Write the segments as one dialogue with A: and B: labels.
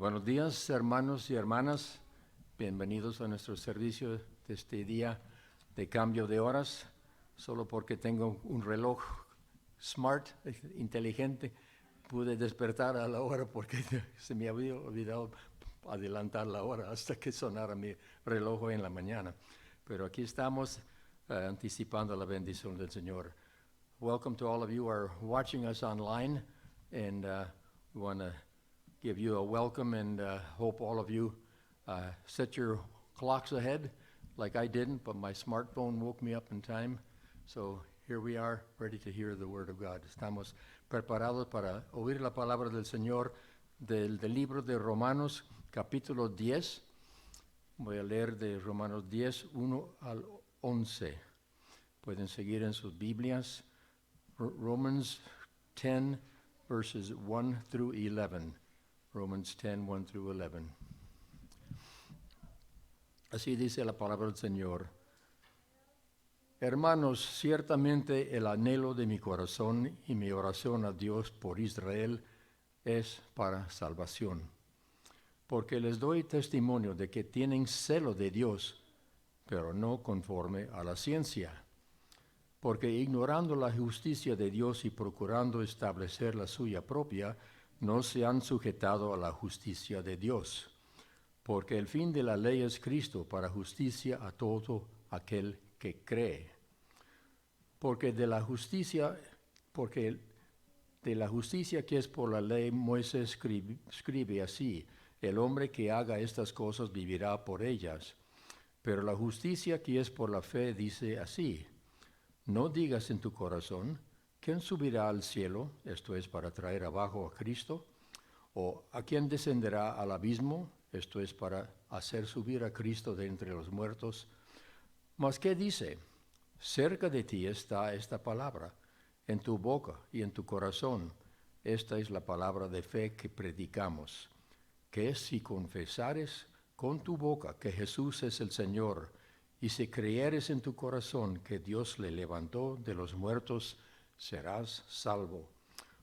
A: Buenos días, hermanos y hermanas. Bienvenidos a nuestro servicio de este día de cambio de horas. Solo porque tengo un reloj smart, inteligente, pude despertar a la hora porque se me había olvidado adelantar la hora hasta que sonara mi reloj en la mañana. Pero aquí estamos anticipando la bendición del Señor. Welcome to all of you who are watching us online, and we want to give you a welcome and hope all of you set your clocks ahead like I didn't, but my smartphone woke me up in time. So here we are, ready to hear the word of God. Estamos preparados para oír la palabra del Señor del libro de Romanos, capítulo 10. Voy a leer de Romanos 10, 1 al 11. Pueden seguir en sus Biblias. Romans 10, verses 1 through 11. Romans 10, 1 through 11. Así dice la palabra del Señor. Hermanos, ciertamente el anhelo de mi corazón y mi oración a Dios por Israel es para salvación. Porque les doy testimonio de que tienen celo de Dios, pero no conforme a la ciencia. Porque ignorando la justicia de Dios y procurando establecer la suya propia, no se han sujetado a la justicia de Dios. Porque el fin de la ley es Cristo para justicia a todo aquel que cree. Porque de la justicia que es por la ley, Moisés escribe así: el hombre que haga estas cosas vivirá por ellas. Pero la justicia que es por la fe dice así: no digas en tu corazón, ¿quién subirá al cielo? Esto es para traer abajo a Cristo. ¿O a quién descenderá al abismo? Esto es para hacer subir a Cristo de entre los muertos. Mas ¿qué dice? Cerca de ti está esta palabra, en tu boca y en tu corazón. Esta es la palabra de fe que predicamos, que si confesares con tu boca que Jesús es el Señor, y si creyeres en tu corazón que Dios le levantó de los muertos, serás salvo.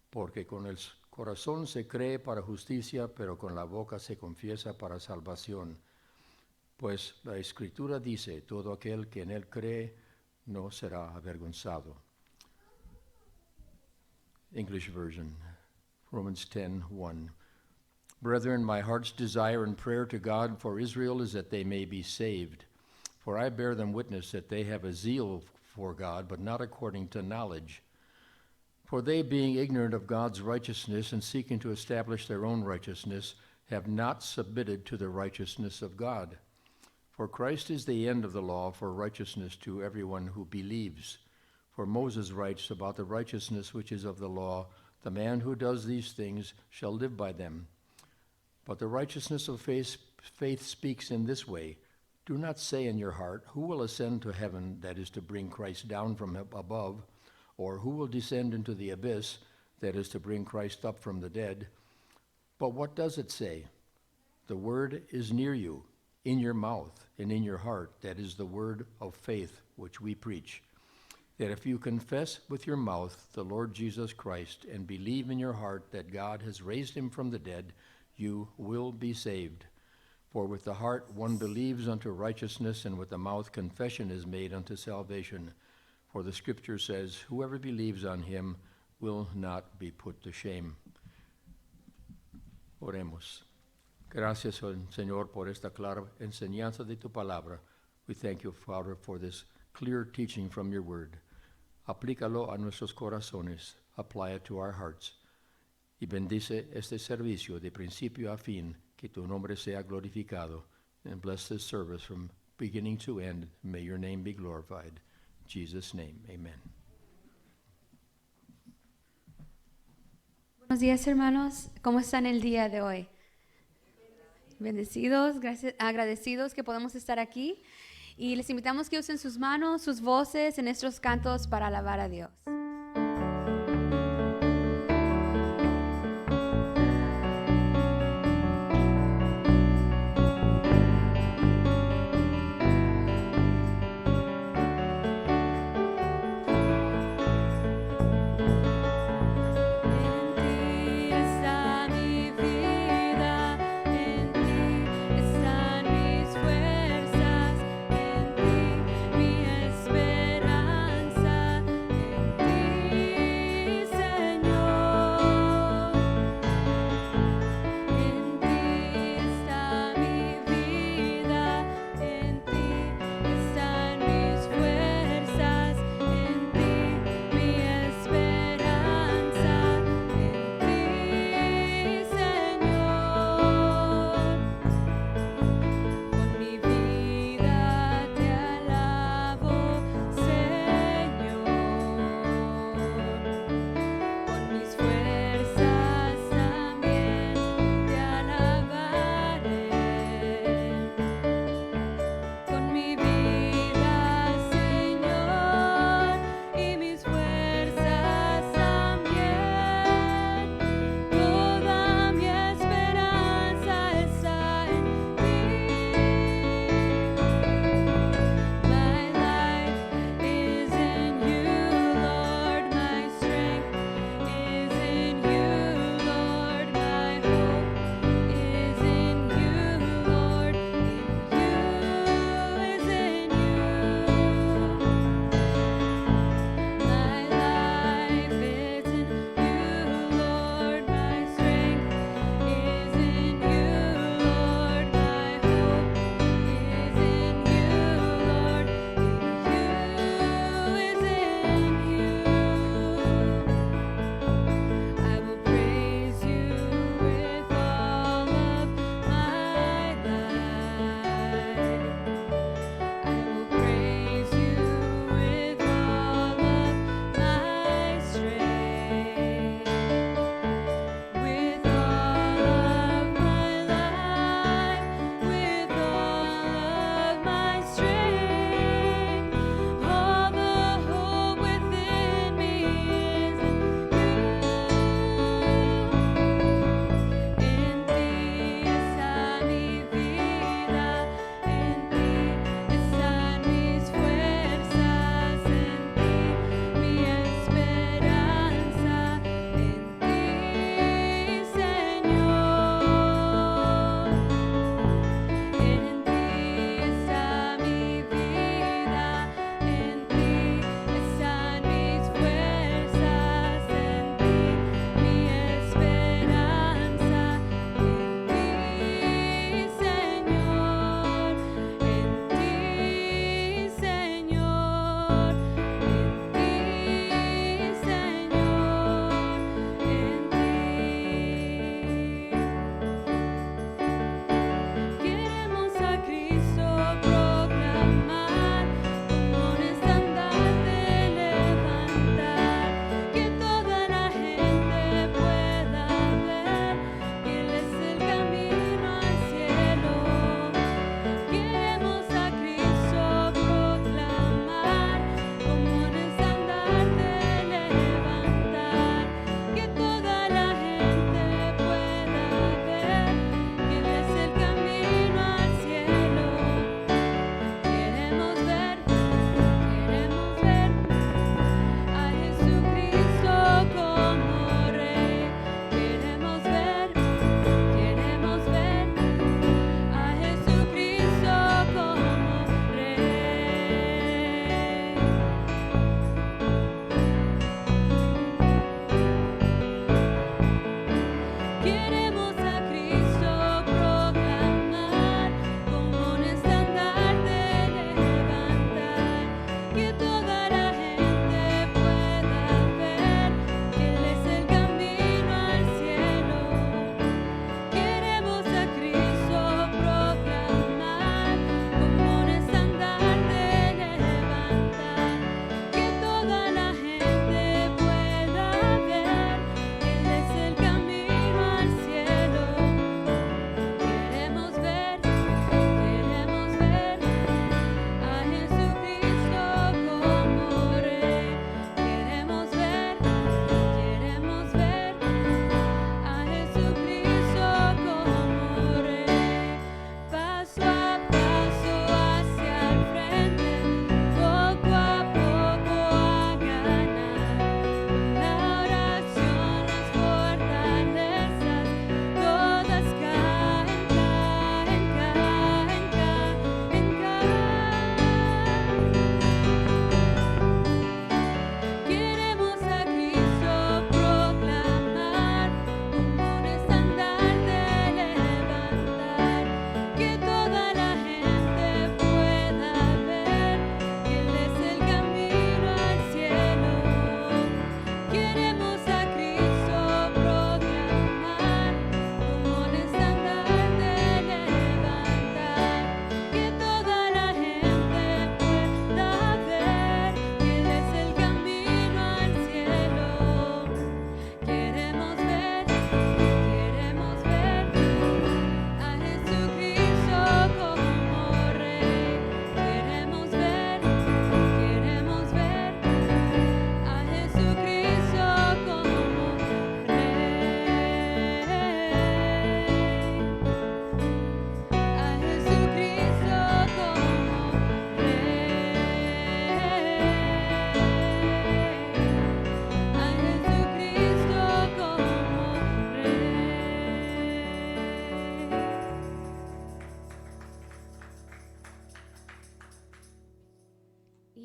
A: Porque con el corazón se cree para justicia, pero con la boca se confiesa para salvación. Pues la Escritura dice: todo aquel que en él cree no será avergonzado. English version, Romans 10:1. Brethren, my heart's desire and prayer to God for Israel is that they may be saved. For I bear them witness that they have a zeal for God, but not according to knowledge. For they, being ignorant of God's righteousness and seeking to establish their own righteousness, have not submitted to the righteousness of God. For Christ is the end of the law for righteousness to everyone who believes. For Moses writes about the righteousness which is of the law, the man who does these things shall live by them. But the righteousness of faith speaks in this way: do not say in your heart, who will ascend to heaven, that is to bring Christ down from above, or who will descend into the abyss, that is to bring Christ up from the dead. But what does it say? The word is near you, in your mouth and in your heart, that is the word of faith which we preach. That if you confess with your mouth the Lord Jesus Christ and believe in your heart that God has raised him from the dead, you will be saved. For with the heart one believes unto righteousness, and with the mouth confession is made unto salvation. For the Scripture says, whoever believes on him will not be put to shame. Oremos. Gracias, Señor, por esta clara enseñanza de tu palabra. We thank you, Father, for this clear teaching from your word. Aplícalo a nuestros corazones. Apply it to our hearts. Y bendice este servicio de principio a fin. Que tu nombre sea glorificado. And bless this service from beginning to end. May your name be glorified. In Jesus' name, amen.
B: Buenos días, hermanos. ¿Cómo están el día de hoy? Bendecidos, agradecidos que podemos estar aquí. Y les invitamos que usen sus manos, sus voces en estos cantos para alabar a Dios.
C: En ti está mi vida.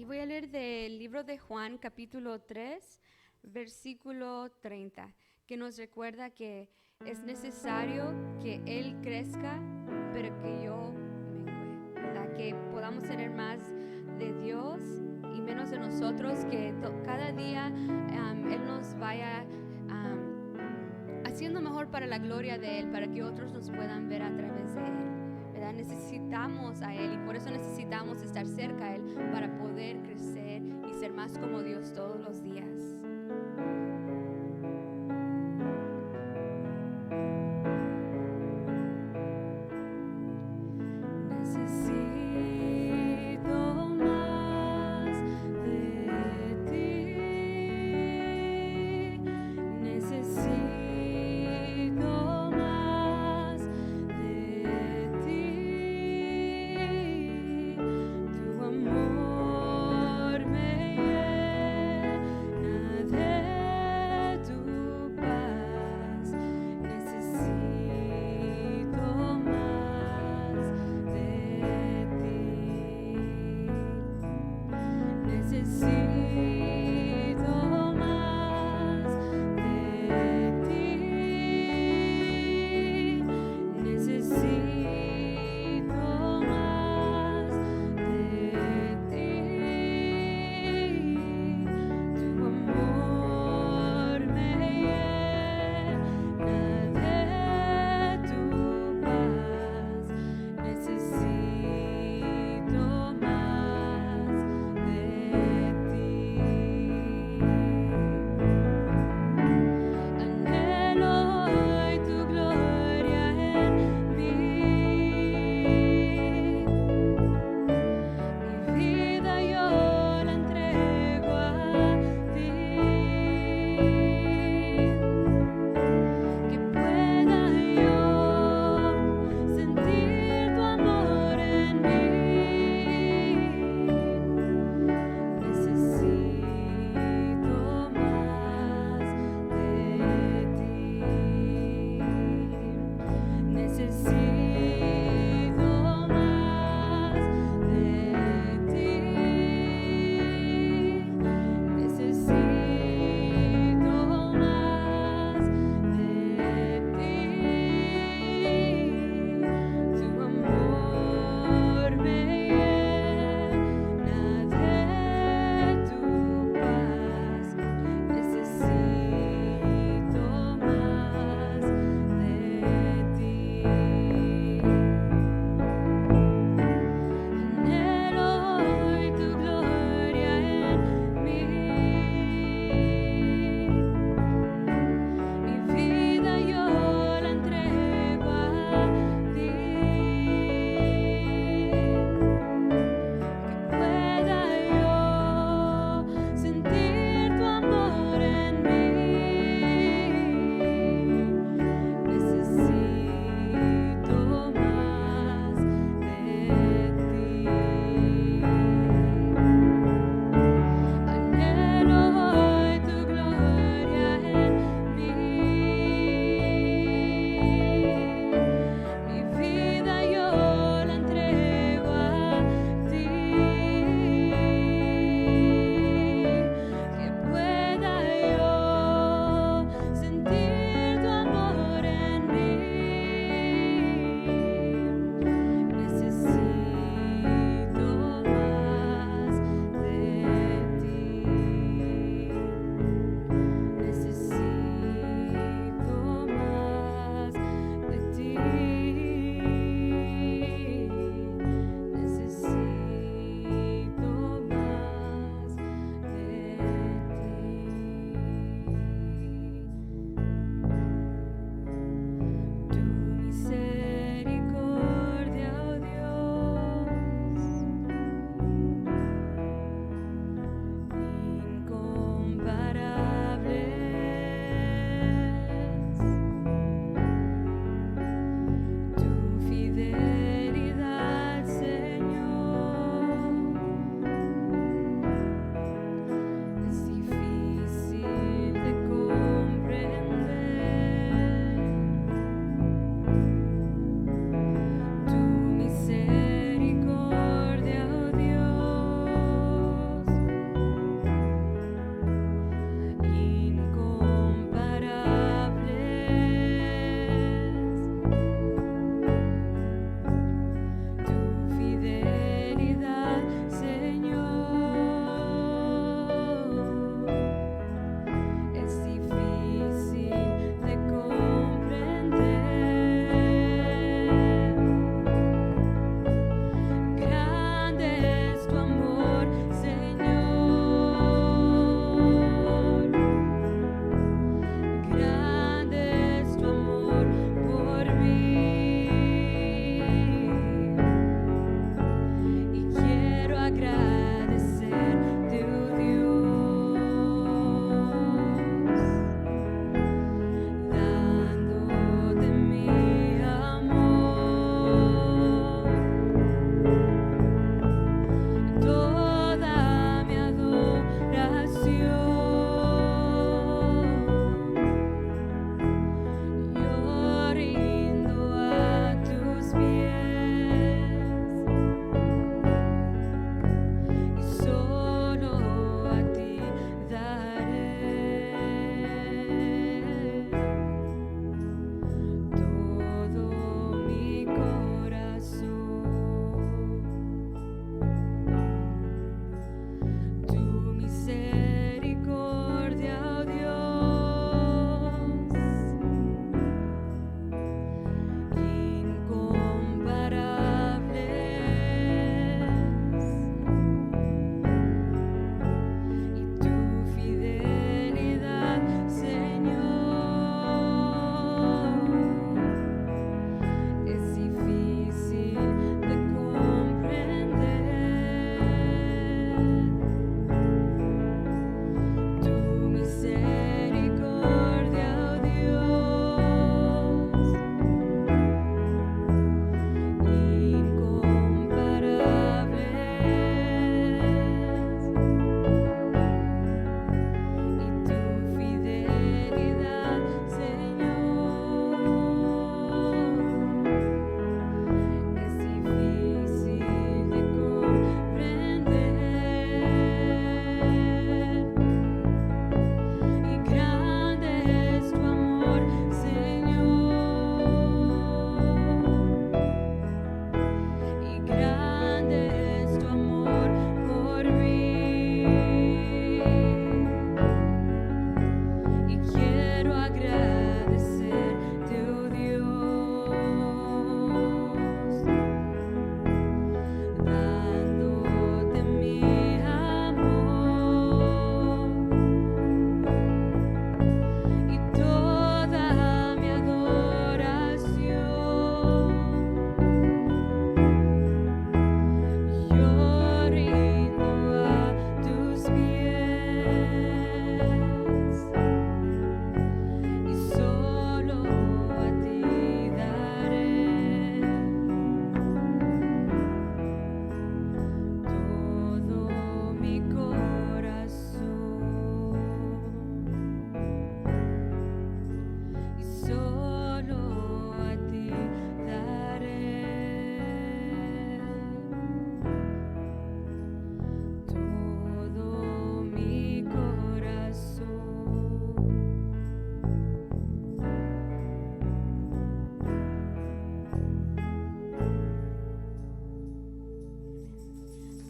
B: Y voy a leer del libro de Juan, capítulo 3, versículo 30, que nos recuerda que es necesario que Él crezca, pero que yo mengue, ¿verdad? Que podamos tener más de Dios y menos de nosotros, que cada día Él nos vaya haciendo mejor para la gloria de Él, para que otros nos puedan ver a través de Él. ¿Verdad? Necesitamos a Él y por eso necesitamos estar cerca a Él para poder crecer y ser más como Dios todos los días. Necesito más de ti. Necesito más de ti. Tu amor me llena de tu paz. Necesito más de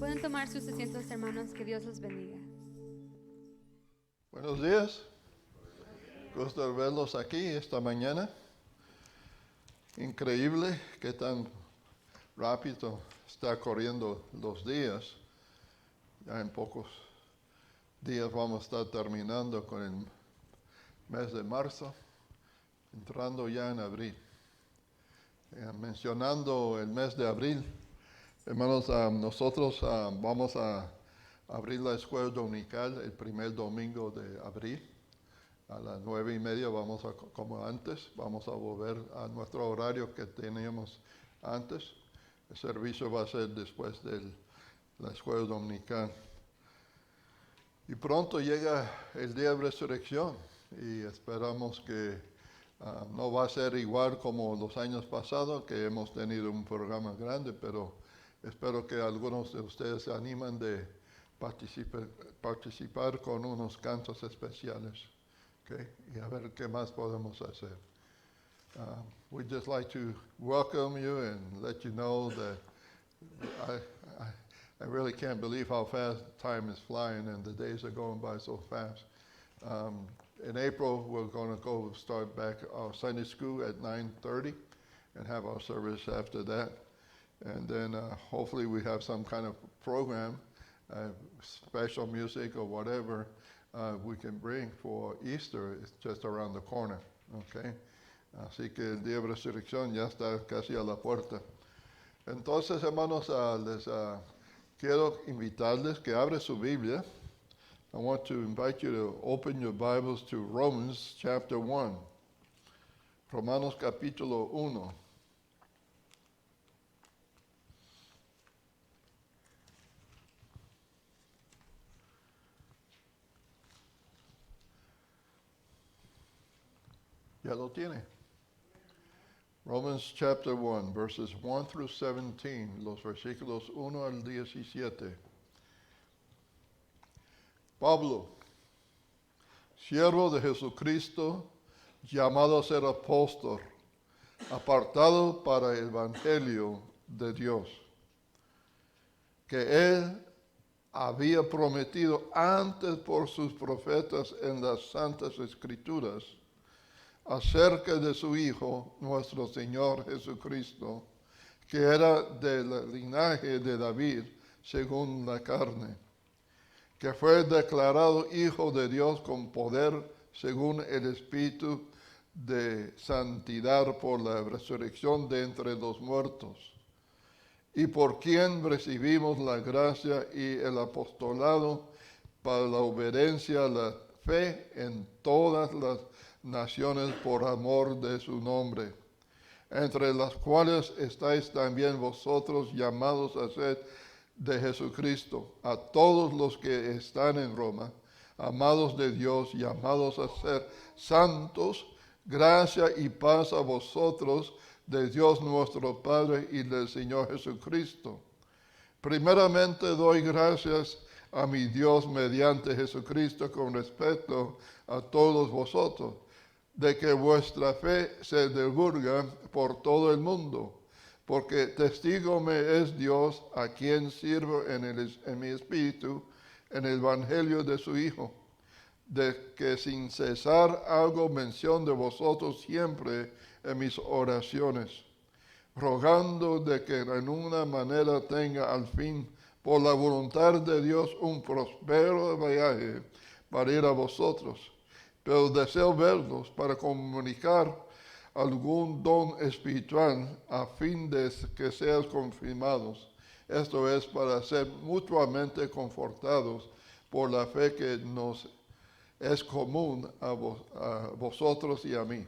B: Pueden tomar sus asientos, hermanos, que Dios los bendiga.
C: Buenos días. Gusto verlos aquí esta mañana. Increíble que tan rápido está corriendo los días. Ya en pocos días vamos a estar terminando con el mes de marzo, entrando ya en abril. Mencionando el mes de abril, hermanos, nosotros vamos a abrir la escuela dominical el primer domingo de abril. A las 9:30 vamos a, como antes, vamos a volver a nuestro horario que teníamos antes. El servicio va a ser después de la escuela dominical. Y pronto llega el día de resurrección y esperamos que no va a ser igual como los años pasados, que hemos tenido un programa grande, pero espero que algunos de ustedes se animan de participar con unos cantos especiales. Okay? Y a ver qué más podemos hacer. We'd just like to welcome you and let you know that I really can't believe how fast time is flying and the days are going by so fast. In April, we're going to go start back our Sunday school at 9:30 and have our service after that. And then hopefully we have some kind of program, special music or whatever we can bring for Easter. It's just around the corner, okay? Así que el día de resurrección ya está casi a la puerta. Entonces, hermanos, les quiero invitarles que abren su Biblia. I want to invite you to open your Bibles to Romans chapter 1. Romanos capítulo 1. ¿Ya lo tiene? Romans chapter 1, verses 1 through 17, los versículos 1 al 17. Pablo, siervo de Jesucristo, llamado a ser apóstol, apartado para el evangelio de Dios, que él había prometido antes por sus profetas en las santas escrituras, acerca de su Hijo, nuestro Señor Jesucristo, que era del linaje de David, según la carne, que fue declarado Hijo de Dios con poder, según el Espíritu de santidad por la resurrección de entre los muertos, y por quien recibimos la gracia y el apostolado para la obediencia a la fe en todas las naciones por amor de su nombre, entre las cuales estáis también vosotros llamados a ser de Jesucristo, a todos los que están en Roma, amados de Dios, llamados a ser santos, gracia y paz a vosotros de Dios nuestro Padre y del Señor Jesucristo. Primeramente doy gracias a mi Dios mediante Jesucristo con respecto a todos vosotros, de que vuestra fe se divulga por todo el mundo, porque testigo me es Dios, a quien sirvo en mi espíritu, en el evangelio de su Hijo, de que sin cesar hago mención de vosotros siempre en mis oraciones, rogando de que en una manera tenga al fin, por la voluntad de Dios, un próspero viaje para ir a vosotros. Pero deseo verlos para comunicar algún don espiritual a fin de que sean confirmados. Esto es para ser mutuamente confortados por la fe que nos es común a vosotros y a mí.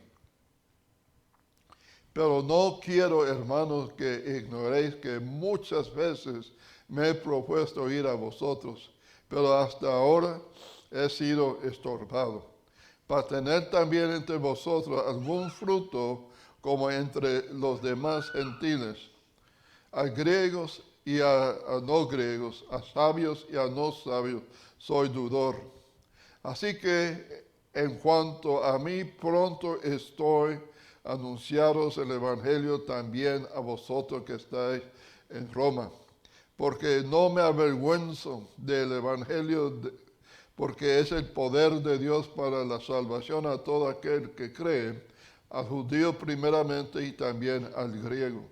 C: Pero no quiero, hermanos, que ignoréis que muchas veces me he propuesto ir a vosotros, pero hasta ahora he sido estorbado, para tener también entre vosotros algún fruto como entre los demás gentiles, a griegos y a no griegos, a sabios y a no sabios, soy dudor. Así que en cuanto a mí, pronto estoy a anunciaros el Evangelio también a vosotros que estáis en Roma, porque no me avergüenzo del Evangelio, porque es el poder de Dios para la salvación a todo aquel que cree, al judío primeramente y también al griego.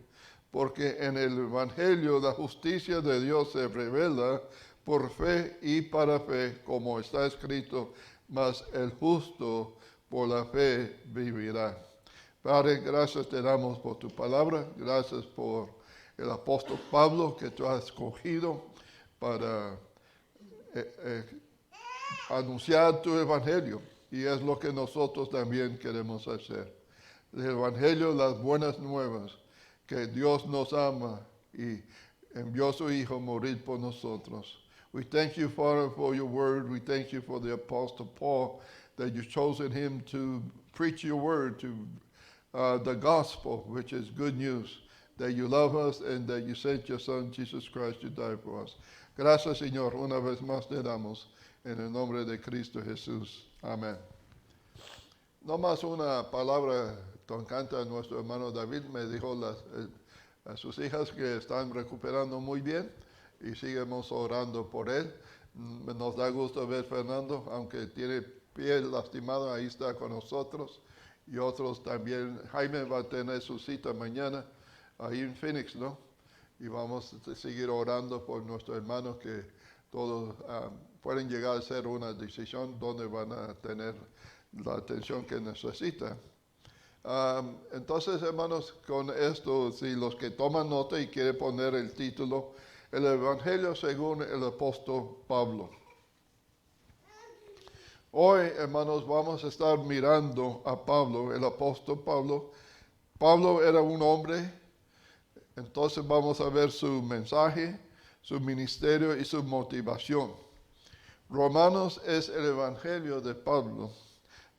C: Porque en el Evangelio la justicia de Dios se revela por fe y para fe, como está escrito, mas el justo por la fe vivirá. Padre, gracias te damos por tu palabra, gracias por el apóstol Pablo que tú has escogido para anunciar tu evangelio, y es lo que nosotros también queremos hacer. El evangelio, las buenas nuevas, que Dios nos ama y envió a su Hijo a morir por nosotros. We thank you, Father, for your word. We thank you for the Apostle Paul, that you've chosen him to preach your word, to the gospel, which is good news, that you love us and that you sent your Son, Jesus Christ, to die for us. Gracias, Señor. Una vez más te damos en el nombre de Cristo Jesús. Amén. No más una palabra tocante a nuestro hermano David. Me dijo a sus hijas que están recuperando muy bien y seguimos orando por él. Nos da gusto ver Fernando, aunque tiene pie lastimado, ahí está con nosotros. Y otros también. Jaime va a tener su cita mañana ahí en Phoenix, ¿no? Y vamos a seguir orando por nuestros hermanos que todos pueden llegar a hacer una decisión donde van a tener la atención que necesitan. Entonces, hermanos, con esto, si los que toman nota y quieren poner el título, el Evangelio según el apóstol Pablo. Hoy, hermanos, vamos a estar mirando a Pablo, el apóstol Pablo. Pablo era un hombre, entonces vamos a ver su mensaje, su ministerio y su motivación. Romanos es el Evangelio de Pablo.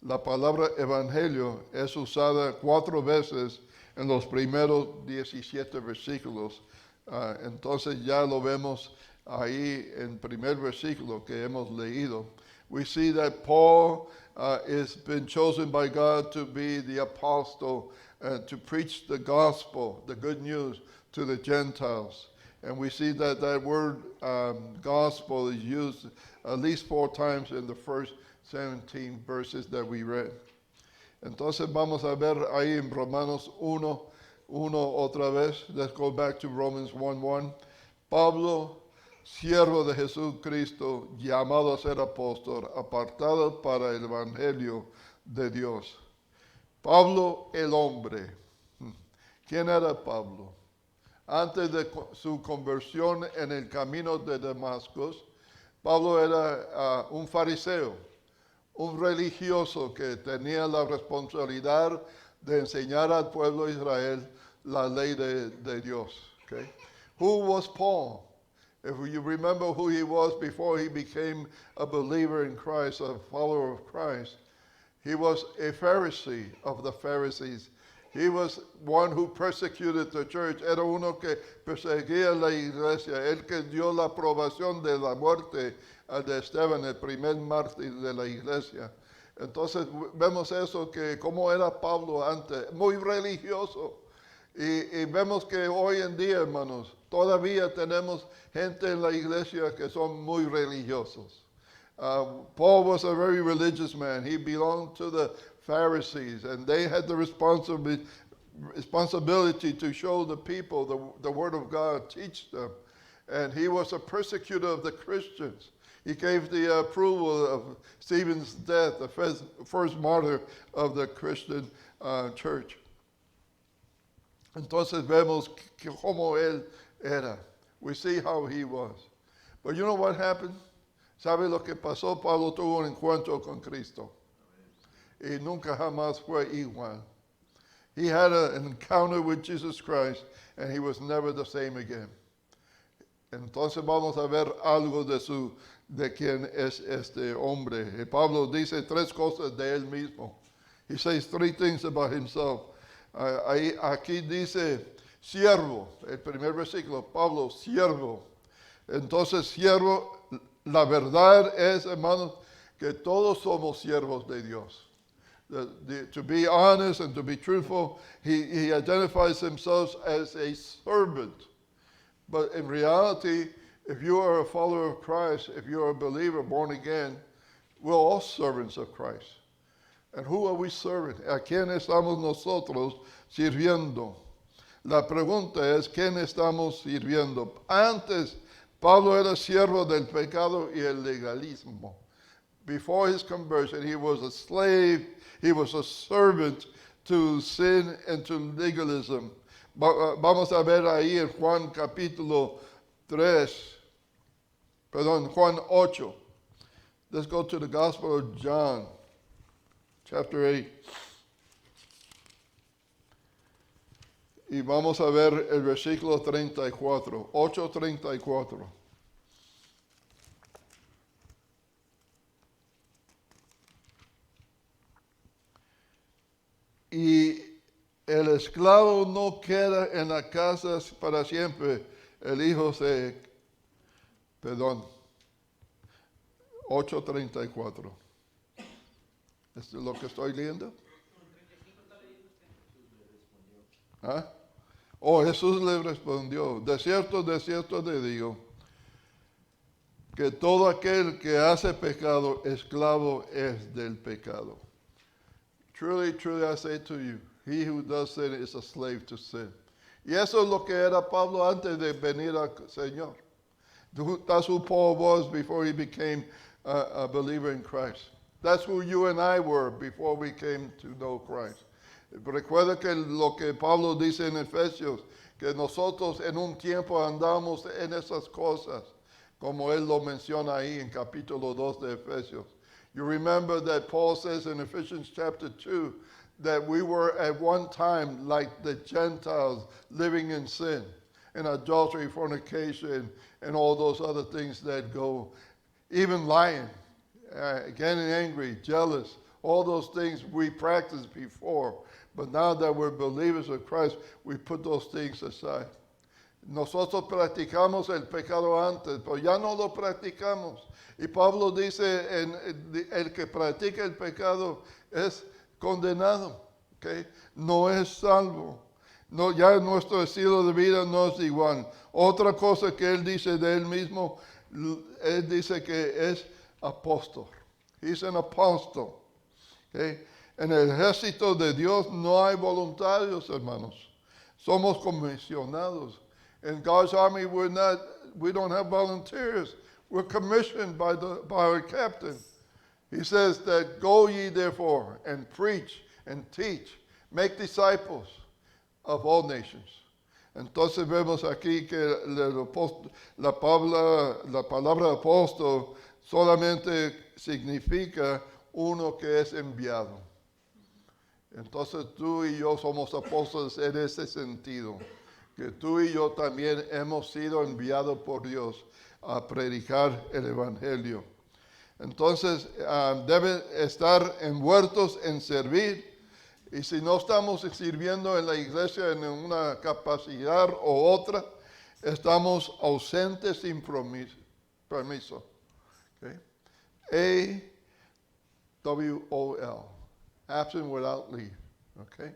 C: La palabra evangelio es usada 4 veces en los primeros 17 versículos. Entonces ya lo vemos ahí en el primer versículo que hemos leído. We see that Paul has been chosen by God to be the apostle and to preach the gospel, the good news, to the Gentiles. And we see that that word gospel is used at least 4 times in the first 17 verses that we read. Entonces vamos a ver ahí en Romanos 1 otra vez. Let's go back to Romans 1:1. Pablo, siervo de Jesucristo, llamado a ser apóstol, apartado para el evangelio de Dios. Pablo el hombre. ¿Quién era Pablo? Antes de su conversión en el camino de Damasco, Pablo era un fariseo, un religioso que tenía la responsabilidad de enseñar al pueblo de Israel la ley de Dios. Okay? Who was Paul? If you remember who he was before he became a believer in Christ, a follower of Christ, he was a Pharisee of the Pharisees. He was one who persecuted the church. Era uno que perseguía la iglesia. Él que dio la aprobación de la muerte de Esteban, el primer mártir de la iglesia. Entonces vemos eso, que como era Pablo antes, muy religioso. Y vemos que hoy en día, hermanos, todavía tenemos gente en la iglesia que son muy religiosos. Paul was a very religious man. He belonged to the Pharisees, and they had the responsibility to show the people the word of God, teach them. And he was a persecutor of the Christians. He gave the approval of Stephen's death, the first martyr of the Christian church. Entonces vemos cómo él era. We see how he was. But you know what happened? ¿Sabe lo que pasó? Pablo tuvo un encuentro con Cristo. Y nunca jamás fue igual. He had an encounter with Jesus Christ, and he was never the same again. Entonces vamos a ver algo de quién es este hombre. Y Pablo dice 3 cosas de él mismo. He says 3 things about himself. Aquí dice siervo, el primer versículo, Pablo, siervo. Entonces, siervo, la verdad es, hermanos, que todos somos siervos de Dios. To be honest and to be truthful, he identifies himself as a servant. But in reality, if you are a follower of Christ, if you are a believer born again, we're all servants of Christ. And who are we serving? ¿A quién estamos nosotros sirviendo? La pregunta es, ¿quién estamos sirviendo? Antes, Pablo era siervo del pecado y el legalismo. Before his conversion, he was a slave, he was a servant to sin and to legalism. Vamos a ver ahí en Juan capítulo 3, Juan 8. Let's go to the Gospel of John, chapter 8. Y vamos a ver el versículo 34, 8:34. Y el esclavo no queda en la casa para siempre, el hijo se... 8:34. ¿Es lo que estoy leyendo? ¿Ah? Oh, Jesús le respondió, de cierto te digo, que todo aquel que hace pecado, esclavo es del pecado. Truly, truly I say to you, he who does sin is a slave to sin. Y eso es lo que era Pablo antes de venir al Señor. That's who Paul was before he became a believer in Christ. That's who you and I were before we came to know Christ. Recuerda que lo que Pablo dice en Efesios, que nosotros en un tiempo andamos en esas cosas, como él lo menciona ahí en capítulo 2 de Efesios. You remember that Paul says in Ephesians chapter 2 that we were at one time like the Gentiles living in sin, in adultery, fornication, and all those other things that go, even lying, getting angry, jealous, all those things we practiced before. But now that we're believers of Christ, we put those things aside. Nosotros practicamos el pecado antes, pero ya no lo practicamos. Y Pablo dice, el que practica el pecado es condenado, ¿okay? No es salvo. No, ya nuestro estilo de vida no es igual. Otra cosa que él dice de él mismo, él dice que es apóstol. He's an apostle. Okay? En el ejército de Dios no hay voluntarios, hermanos. Somos comisionados. In God's army, we don't have volunteers. We're commissioned by our captain. He says that go ye therefore and preach and teach, make disciples of all nations. Entonces vemos aquí que la palabra apóstol solamente significa uno que es enviado. Entonces tú y yo somos apóstoles en ese sentido, que tú y yo también hemos sido enviados por Dios a predicar el Evangelio. Entonces deben estar envueltos en servir, y si no estamos sirviendo en la iglesia en una capacidad o otra, estamos ausentes sin permiso. Okay? AWOL, absent without leave. Okay?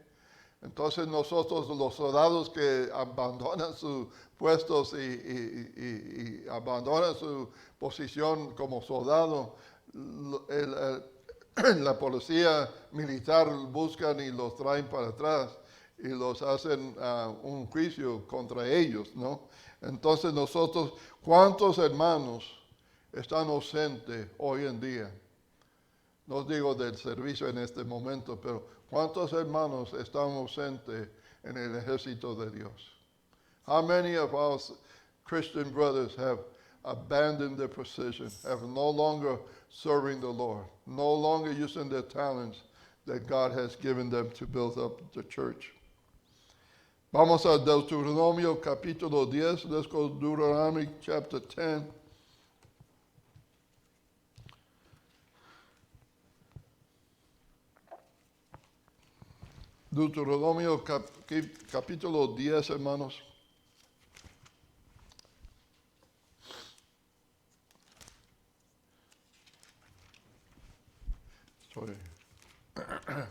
C: Entonces nosotros, los soldados que abandonan sus puestos y abandonan su posición como soldado, la policía militar buscan y los traen para atrás y los hacen un juicio contra ellos, ¿no? Entonces nosotros, ¿cuántos hermanos están ausentes hoy en día? No digo del servicio en este momento, pero ¿cuántos hermanos están ausentes en el ejército de Dios? How many of our Christian brothers have abandoned their position, have no longer serving the Lord, no longer using their talents that God has given them to build up the church? Vamos a Deuteronomio capítulo 10. Let's go to Deuteronomy chapter 10. Deuteronomio capítulo 10, hermanos. Sorry. Come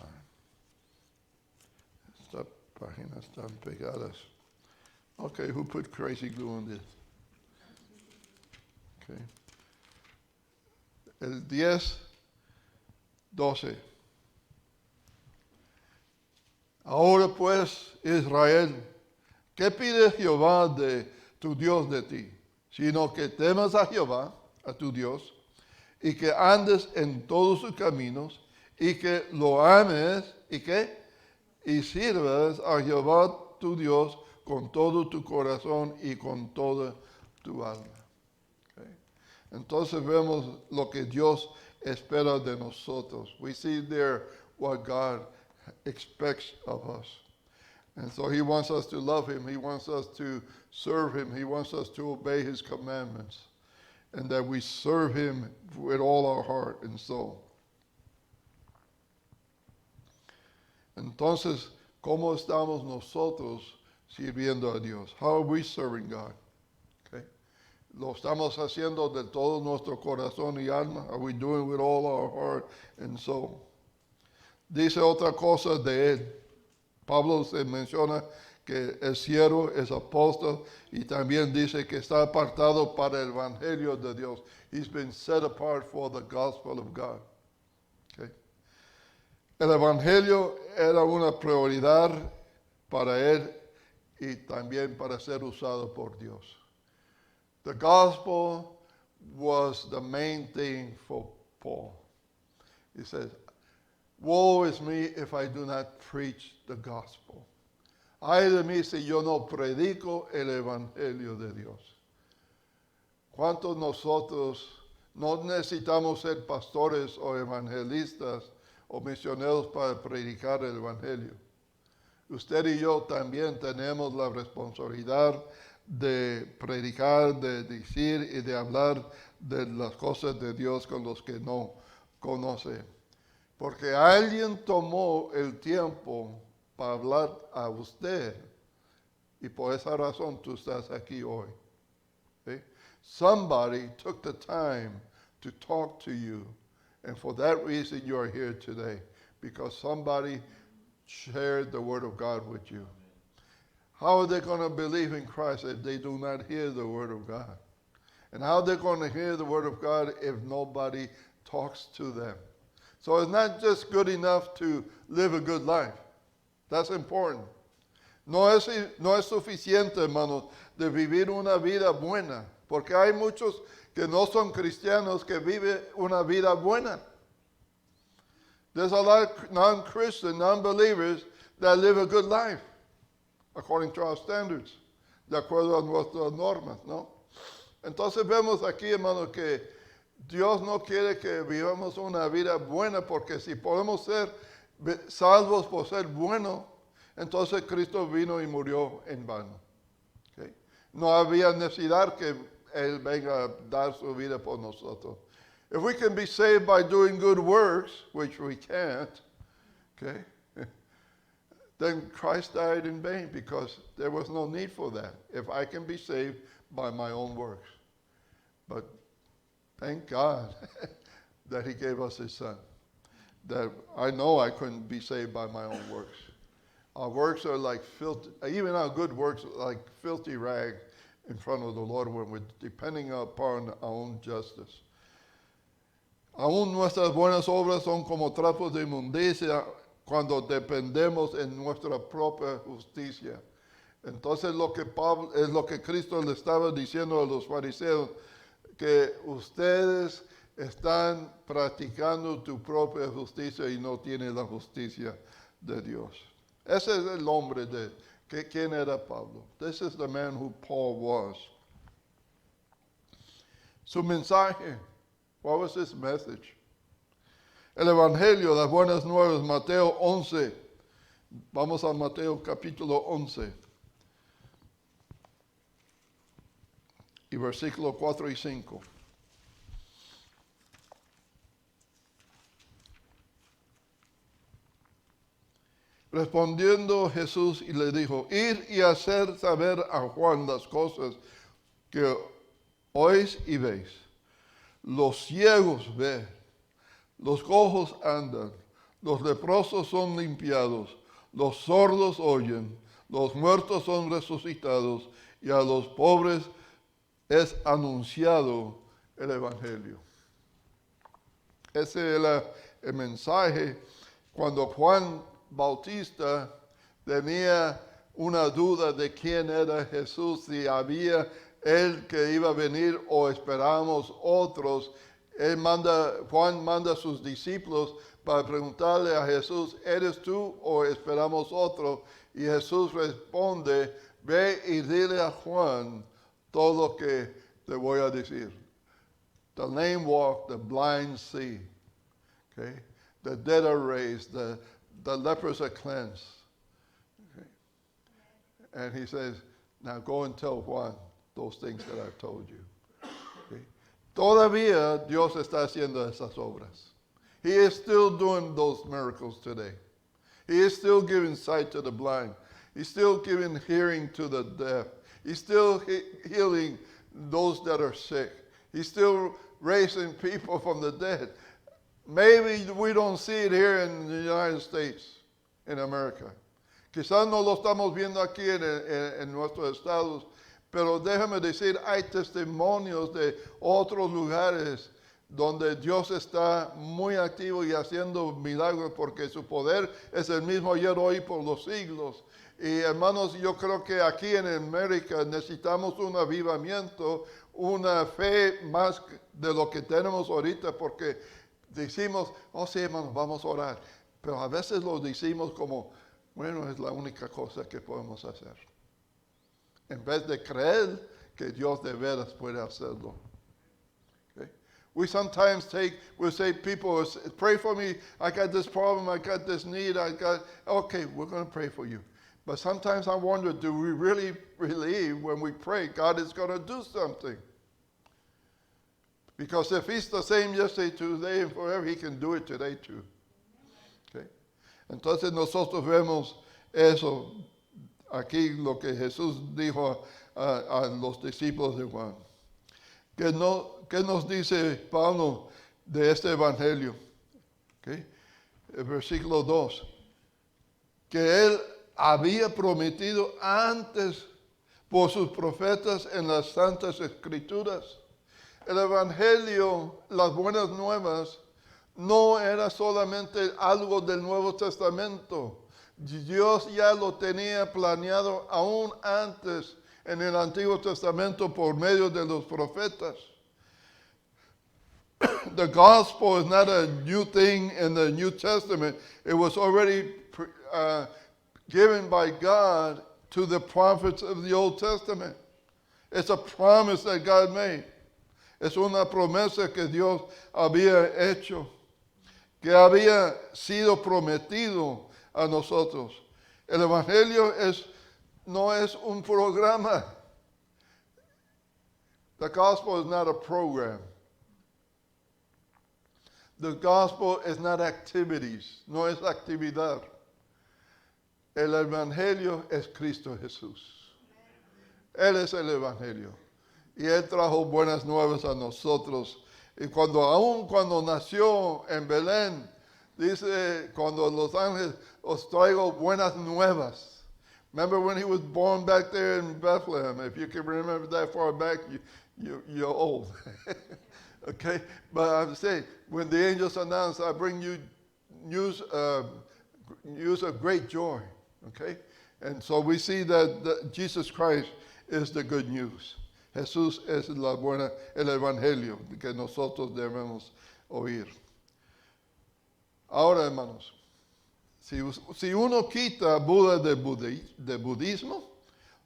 C: on. Estas páginas están pegadas. Okay, who put crazy glue on this? Okay. El 10:12. Ahora pues, Israel, ¿qué pide Jehová de tu Dios de ti? Sino que temas a Jehová, a tu Dios, y que andes en todos sus caminos, y que lo ames, y que y sirvas a Jehová tu Dios con todo tu corazón y con toda tu alma. Okay. Entonces vemos lo que Dios espera de nosotros. We see there what God expects of us. And so he wants us to love him. He wants us to serve him. He wants us to obey his commandments. And that we serve him with all our heart and soul. Entonces, ¿cómo estamos nosotros sirviendo a Dios? How are we serving God? Okay. ¿Lo estamos haciendo de todo nuestro corazón y alma? Are we doing it with all our heart and soul? Dice otra cosa de él. Pablo se menciona que es siervo, es apóstol, y también dice que está apartado para el evangelio de Dios. He's been set apart for the gospel of God. Okay. El evangelio era una prioridad para él y también para ser usado por Dios. The gospel was the main thing for Paul. He says, woe is me if I do not preach the gospel. Ay de mí si yo no predico el evangelio de Dios. ¿Cuántos nosotros no necesitamos ser pastores o evangelistas o misioneros para predicar el evangelio? Usted y yo también tenemos la responsabilidad de predicar, de decir y de hablar de las cosas de Dios con los que no conocen. Porque alguien tomó el tiempo para hablar a usted y por esa razón tú estás aquí hoy. Okay? Somebody took the time to talk to you, and for that reason you are here today, because somebody shared the word of God with you. How are they going to believe in Christ if they do not hear the word of God? And how are they going to hear the word of God if nobody talks to them? So it's not just good enough to live a good life. That's important. No es suficiente, hermanos, de vivir una vida buena, porque hay muchos que no son cristianos que viven una vida buena. There's a lot of non-Christian, non-believers that live a good life, according to our standards, de acuerdo a nuestras normas, ¿no? Entonces vemos aquí, hermanos, que Dios no quiere que vivamos una vida buena, porque si podemos ser salvos por ser buenos, entonces Cristo vino y murió en vano. Okay? No había necesidad que Él venga a dar su vida por nosotros. If we can be saved by doing good works, which we can't, okay, then Christ died in vain, because there was no need for that if I can be saved by my own works. But thank God that he gave us his son. That I know I couldn't be saved by my own works. Our works are like filthy, even our good works are like filthy rags in front of the Lord when we're depending upon our own justice. Aún nuestras buenas obras son como trapos de inmundicia cuando dependemos en nuestra propia justicia. Entonces es lo que Cristo le estaba diciendo a los fariseos, que ustedes están practicando tu propia justicia y no tienen la justicia de Dios. Ese es el hombre ¿quién era Pablo? This is the man who Paul was. Su mensaje, what was his message? El Evangelio, las buenas nuevas, Mateo 11. Vamos a Mateo capítulo 11. Y versículos 4 y 5. Respondiendo Jesús y le dijo, ir y hacer saber a Juan las cosas que oís y veis. Los ciegos ven, los cojos andan, los leprosos son limpiados, los sordos oyen, los muertos son resucitados y a los pobres es anunciado el Evangelio. Ese era el mensaje cuando Juan Bautista tenía una duda de quién era Jesús, si había él que iba a venir o esperábamos otros. Juan manda a sus discípulos para preguntarle a Jesús, ¿eres tú o esperamos otro? Y Jesús responde, ve y dile a Juan todo lo que te voy a decir. The lame walk, the blind see. Okay? The dead are raised, the lepers are cleansed. Okay? And he says, now go and tell Juan those things that I've told you. Okay? Todavía Dios está haciendo esas obras. He is still doing those miracles today. He is still giving sight to the blind. He's still giving hearing to the deaf. He's still healing those that are sick. He's still raising people from the dead. Maybe we don't see it here in the United States, in America. Quizás no lo estamos viendo aquí en nuestros estados, pero déjame decir, hay testimonios de otros lugares donde Dios está muy activo y haciendo milagros porque su poder es el mismo ayer, hoy, por los siglos. Y hermanos, yo creo que aquí en América necesitamos un avivamiento, una fe más de lo que tenemos ahorita, porque decimos, oh sí, hermanos, vamos a orar. Pero a veces lo decimos como, bueno, es la única cosa que podemos hacer. En vez de creer que Dios de veras puede hacerlo. Okay? We sometimes we'll say, people, pray for me, I got this problem, I got this need, okay, we're going to pray for you. But sometimes I wonder, do we really believe when we pray God is going to do something? Because if he's the same yesterday, today, and forever, he can do it today too. Okay? Entonces nosotros vemos eso, aquí lo que Jesús dijo a los discípulos de Juan. ¿Qué nos dice Pablo de este evangelio? Okay? El versículo 2. Que él había prometido antes por sus profetas en las santas escrituras. El evangelio, las buenas nuevas, no era solamente algo del Nuevo Testamento. Dios ya lo tenía planeado aún antes en el Antiguo Testamento por medio de los profetas. The gospel is not a new thing in the New Testament. It was already given by God to the prophets of the Old Testament. It's a promise that God made. Es una promesa que Dios había hecho, que había sido prometido a nosotros. El Evangelio no es un programa. The gospel is not a program. The gospel is not activities, no es actividad. El Evangelio es Cristo Jesús. Él es el Evangelio. Y Él trajo buenas nuevas a nosotros. Y aún cuando nació en Belén, dice, cuando los ángeles, os traigo buenas nuevas. Remember when he was born back there in Bethlehem? If you can remember that far back, you're old. Okay? But I'm saying, when the angels announced, I bring you news of great joy. Okay? And so we see that Jesus Christ is the good news. Jesús es el evangelio que nosotros debemos oír. Ahora, hermanos, si uno quita Buda de budismo,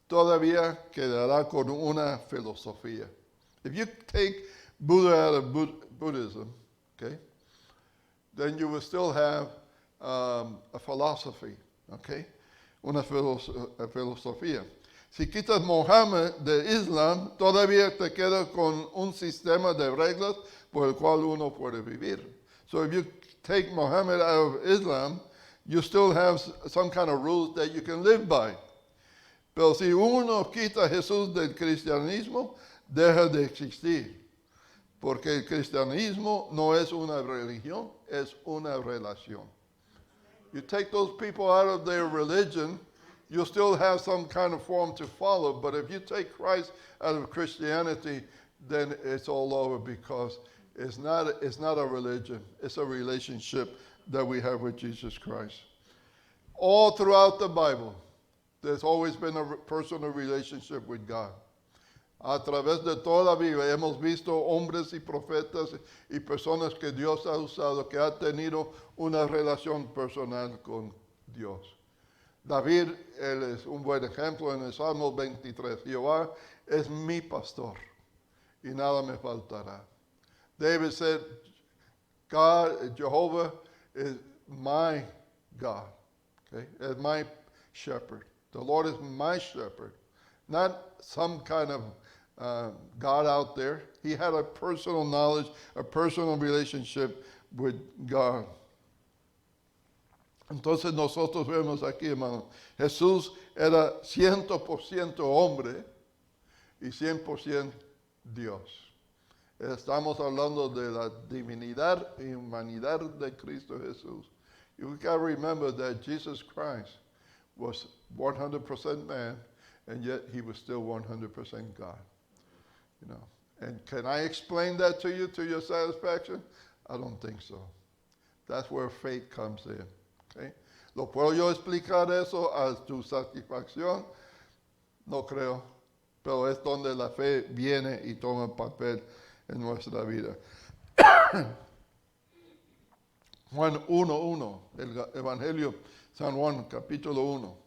C: todavía quedará con una filosofía. If you take Buddha out of Buddhism, okay, then you will still have a philosophy, okay, una filosofía. Si quitas Mohammed de Islam, todavía te queda con un sistema de reglas por el cual uno puede vivir. So if you take Mohammed out of Islam, you still have some kind of rules that you can live by. Pero si uno quita a Jesús del cristianismo, deja de existir. Porque el cristianismo no es una religión, es una relación. You take those people out of their religion, you still have some kind of form to follow, but if you take Christ out of Christianity, then it's all over, because it's not a religion. It's a relationship that we have with Jesus Christ. All throughout the Bible, there's always been a personal relationship with God. A través de toda la Biblia hemos visto hombres y profetas y personas que Dios ha usado, que han tenido una relación personal con Dios. David, él es un buen ejemplo en el Salmo 23. Jehová es mi pastor y nada me faltará. David said, God, Jehovah is my God. Okay? Is my shepherd. The Lord is my shepherd. Not some kind of God out there. He had a personal knowledge, a personal relationship with God. Entonces nosotros vemos aquí, hermano, Jesús era 100% hombre y 100% Dios. Estamos hablando de la divinidad y humanidad de Cristo Jesús. You got to remember that Jesus Christ was 100% man, and yet he was still 100% God. You know, and can I explain that to you to your satisfaction? I don't think so. That's where faith comes in. Okay? ¿Lo puedo yo explicar eso a tu satisfacción? No creo. Pero es donde la fe viene y toma papel en nuestra vida. Juan 1:1, el Evangelio San Juan, capítulo 1.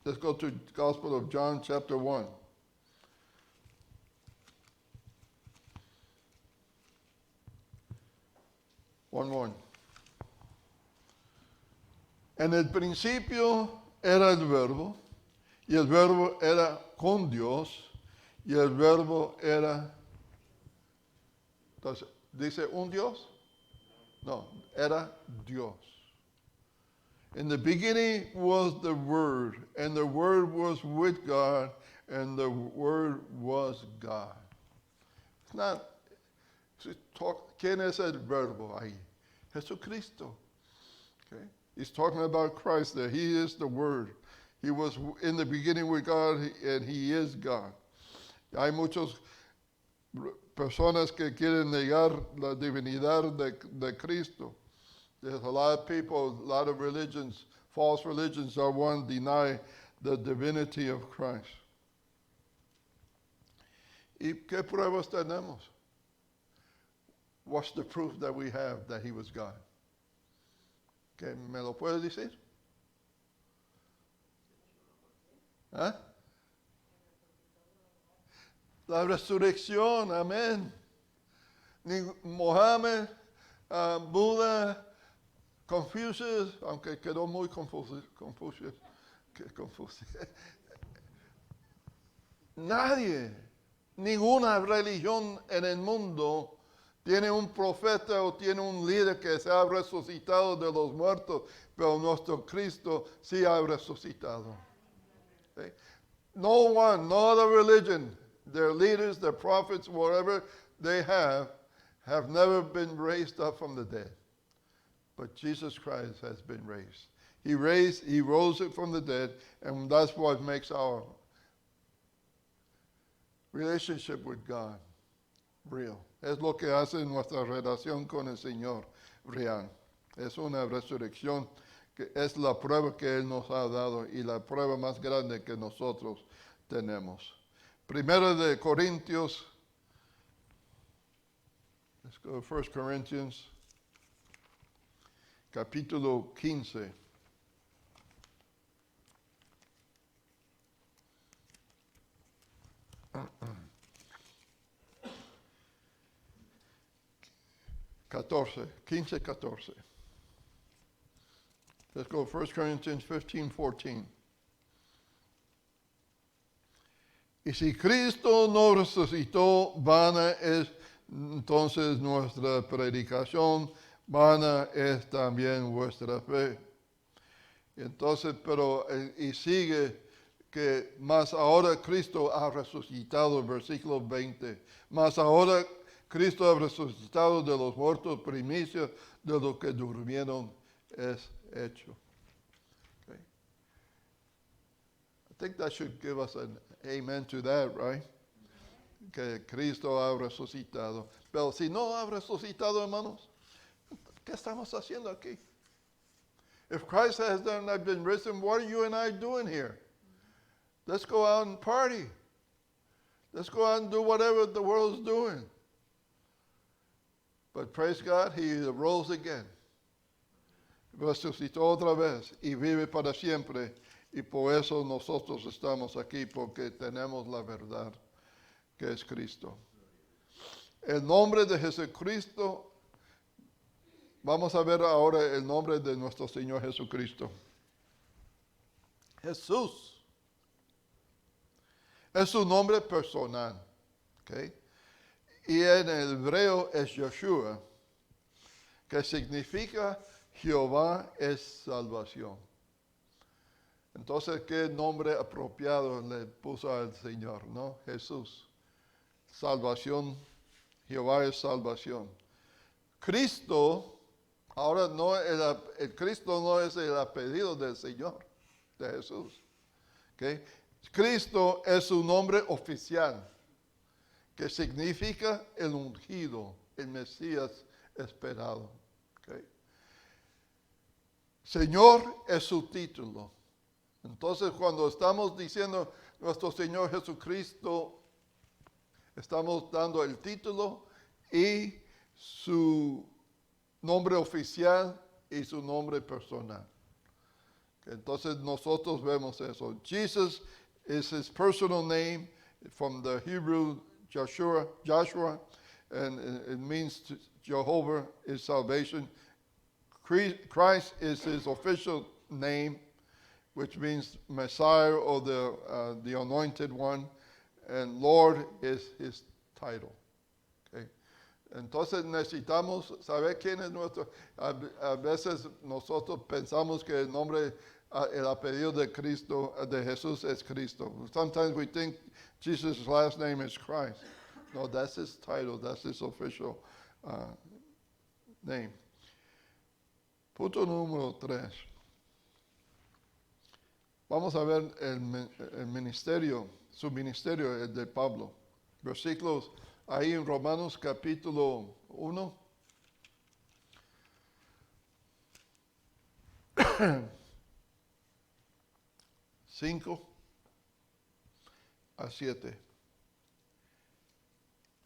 C: Let's go to Gospel of John, chapter 1. 1:1. En el principio era el Verbo, y el Verbo era con Dios, y el Verbo era... Entonces, ¿dice un Dios? No, era Dios. In the beginning was the Word, and the Word was with God, and the Word was God. It's not... ¿Quién es el Verbo ahí? Jesucristo. Okay? He's talking about Christ there. He is the Word. He was in the beginning with God, and He is God. Hay muchas personas que quieren negar la divinidad de Cristo. There's a lot of people, a lot of religions, false religions are one deny the divinity of Christ. ¿Y qué pruebas tenemos? What's the proof that we have that he was God? ¿Que me lo puede decir? ¿Ah? La resurrección, amén. Mohammed, Buda, Confucius, aunque quedó muy Confucius. Nadie, ninguna religión en el mundo tiene un profeta o tiene un líder que se ha resucitado de los muertos, pero nuestro Cristo sí ha resucitado. Okay? No one, no other religion, their leaders, their prophets, whatever they have never been raised up from the dead. But Jesus Christ has been raised. He rose it from the dead, and that's what makes our relationship with God real. Es lo que hace nuestra relación con el Señor real. Es una resurrección que es la prueba que Él nos ha dado y la prueba más grande que nosotros tenemos. Primero de Corintios, let's go to 1 Corinthians, capítulo 15. Quince, 14. Let's go 1 Corinthians 15:14. Y si Cristo no resucitó, vana es entonces nuestra predicación, vana es también vuestra fe. Entonces, pero, y sigue que más ahora Cristo ha resucitado, versículo 20, más ahora Cristo ha resucitado de los muertos, primicia de los que durmieron es hecho. Okay. think that should give us an amen to that, right? Que Cristo ha resucitado. Pero si no ha resucitado, hermanos, ¿qué estamos haciendo aquí? If Christ has done, I've been risen, what are you and I doing here? Let's go out and party. Let's go out and do whatever the world's doing. But praise God, He rose again. Resucitó otra vez y vive para siempre. Y por eso nosotros estamos aquí, porque tenemos la verdad, que es Cristo. El nombre de Jesucristo, vamos a ver ahora el nombre de nuestro Señor Jesucristo. Jesús es su nombre personal, ¿ok? Y en el hebreo es Yeshua, que significa Jehová es salvación. Entonces, ¿qué nombre apropiado le puso al Señor, no? Jesús, salvación, Jehová es salvación. Cristo, ahora no, el Cristo no es el apellido del Señor, de Jesús, ¿ok? Cristo es su nombre oficial, que significa el ungido, el Mesías esperado. ¿Okay? Señor es su título. Entonces, cuando estamos diciendo nuestro Señor Jesucristo, estamos dando el título y su nombre oficial y su nombre personal. Entonces, nosotros vemos eso. Jesus is his personal name from the Hebrew Joshua, and it means Jehovah is salvation. Christ is his official name, which means Messiah or the anointed one, and Lord is his title. Okay? Entonces necesitamos saber quién es nuestro. A veces nosotros pensamos que el nombre, el apellido de Cristo, de Jesús es Cristo. Sometimes we think Jesus' last name is Christ. No, that's his title. That's his official name. Punto número 3. Vamos a ver el ministerio, su ministerio, el de Pablo. Versículos ahí en Romanos capítulo 1. Cinco a 7.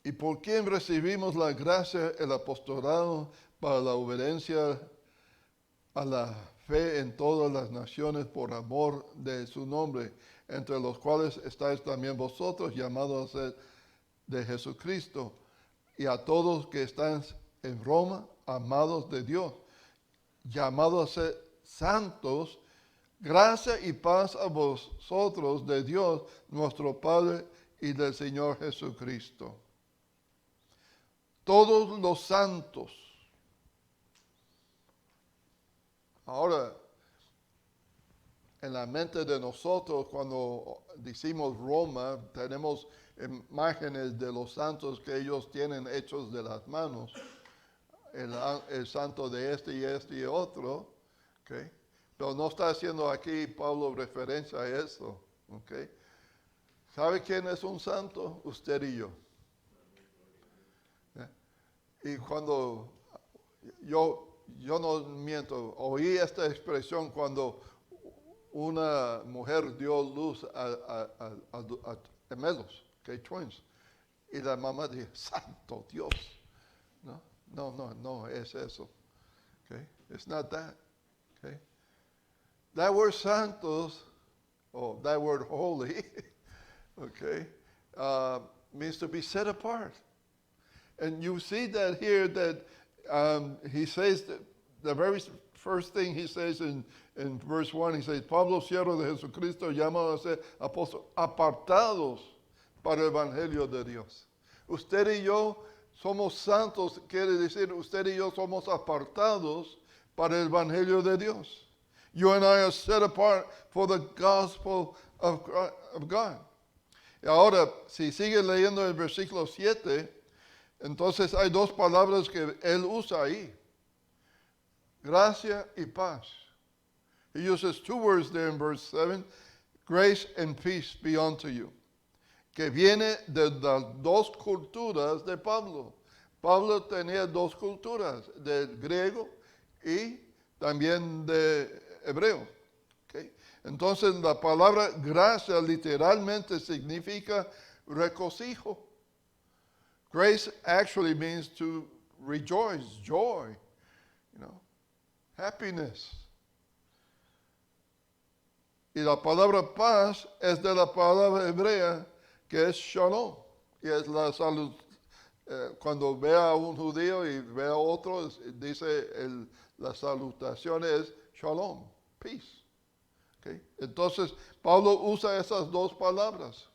C: ¿Y por quién recibimos la gracia, el apostolado para la obediencia a la fe en todas las naciones por amor de su nombre, entre los cuales estáis también vosotros llamados a ser de Jesucristo, y a todos que están en Roma, amados de Dios, llamados a ser santos, gracia y paz a vosotros de Dios, nuestro Padre, y del Señor Jesucristo. Todos los santos. Ahora, en la mente de nosotros, cuando decimos Roma, tenemos imágenes de los santos que ellos tienen hechos de las manos. El santo de este y otro. ¿Okay? Pero no está haciendo aquí Pablo referencia a eso. ¿Okay? ¿Sabe quién es un santo? Usted y yo. Y cuando yo no miento, oí esta expresión cuando una mujer dio luz a gemelos, okay, twins, y la mamá dijo, santo Dios. No, es eso. Okay? It's not that. Okay? That word santos, or that word holy, okay, means to be set apart. And you see that here that he says that the very first thing he says in verse 1, he says, Pablo, siervo de Jesucristo, llamado a ser apóstol, apartados para el Evangelio de Dios. Usted y yo somos santos, quiere decir, usted y yo somos apartados para el Evangelio de Dios. You and I are set apart for the gospel of God. Y ahora, si sigue leyendo el versículo 7, entonces hay dos palabras que él usa ahí. Gracia y paz. He uses two words there in verse 7. Grace and peace be unto you. Que viene de las dos culturas de Pablo. Pablo tenía dos culturas, del griego y también de hebreo. ¿Okay? Entonces la palabra gracia literalmente significa regocijo. Grace actually means to rejoice, joy, happiness. Y la palabra paz es de la palabra hebrea que es shalom. Y es la salud. Cuando ve a un judío y ve a otro, dice la salutación es shalom, peace. ¿Okay? Entonces, Pablo usa esas dos palabras.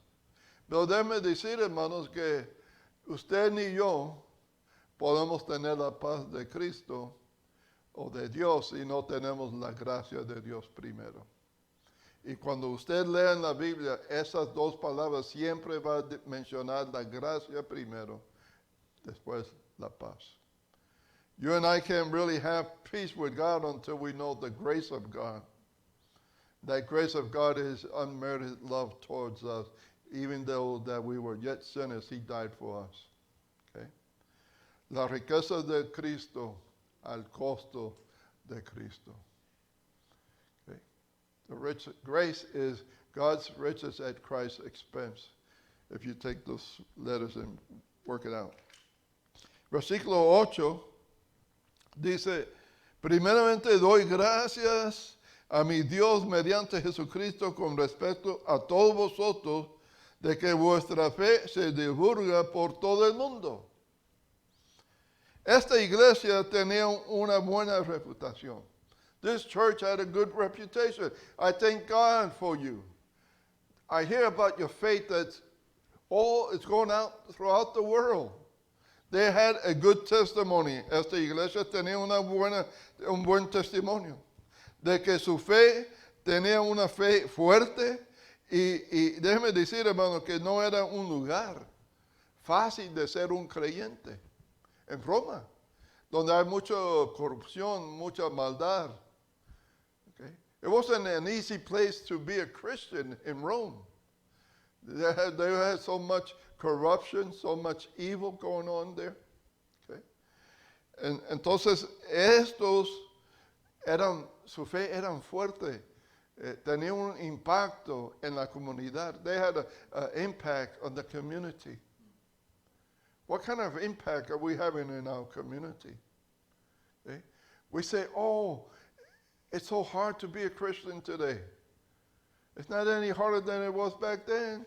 C: Pero déjeme decir, hermanos, que usted ni yo podemos tener la paz de Cristo o de Dios si no tenemos la gracia de Dios primero. Y cuando usted lea en la Biblia, esas dos palabras siempre va a mencionar la gracia primero, después la paz. You and I can't really have peace with God until we know the grace of God. That grace of God is unmerited love towards us. Even though that we were yet sinners, He died for us. Okay? La riqueza de Cristo al costo de Cristo. The grace is God's riches at Christ's expense. If you take those letters and work it out. Versículo 8 dice, primeramente doy gracias a mi Dios mediante Jesucristo con respecto a todos vosotros de que vuestra fe se divulga por todo el mundo. Esta iglesia tenía una buena reputación. This church had a good reputation. I thank God for you. I hear about your faith that's it's going out throughout the world. They had a good testimony. Esta iglesia tenía un buen testimonio de que su fe tenía una fe fuerte y déjeme decir, hermano, que no era un lugar fácil de ser un creyente. En Roma, donde hay mucha corrupción, mucha maldad. It wasn't an easy place to be a Christian in Rome. They had so much corruption, so much evil going on there. Okay? Entonces, su fe eran fuerte. Tenían un impacto en la comunidad. They had an impact on the community. What kind of impact are we having in our community? Okay? We say, it's so hard to be a Christian today. It's not any harder than it was back then.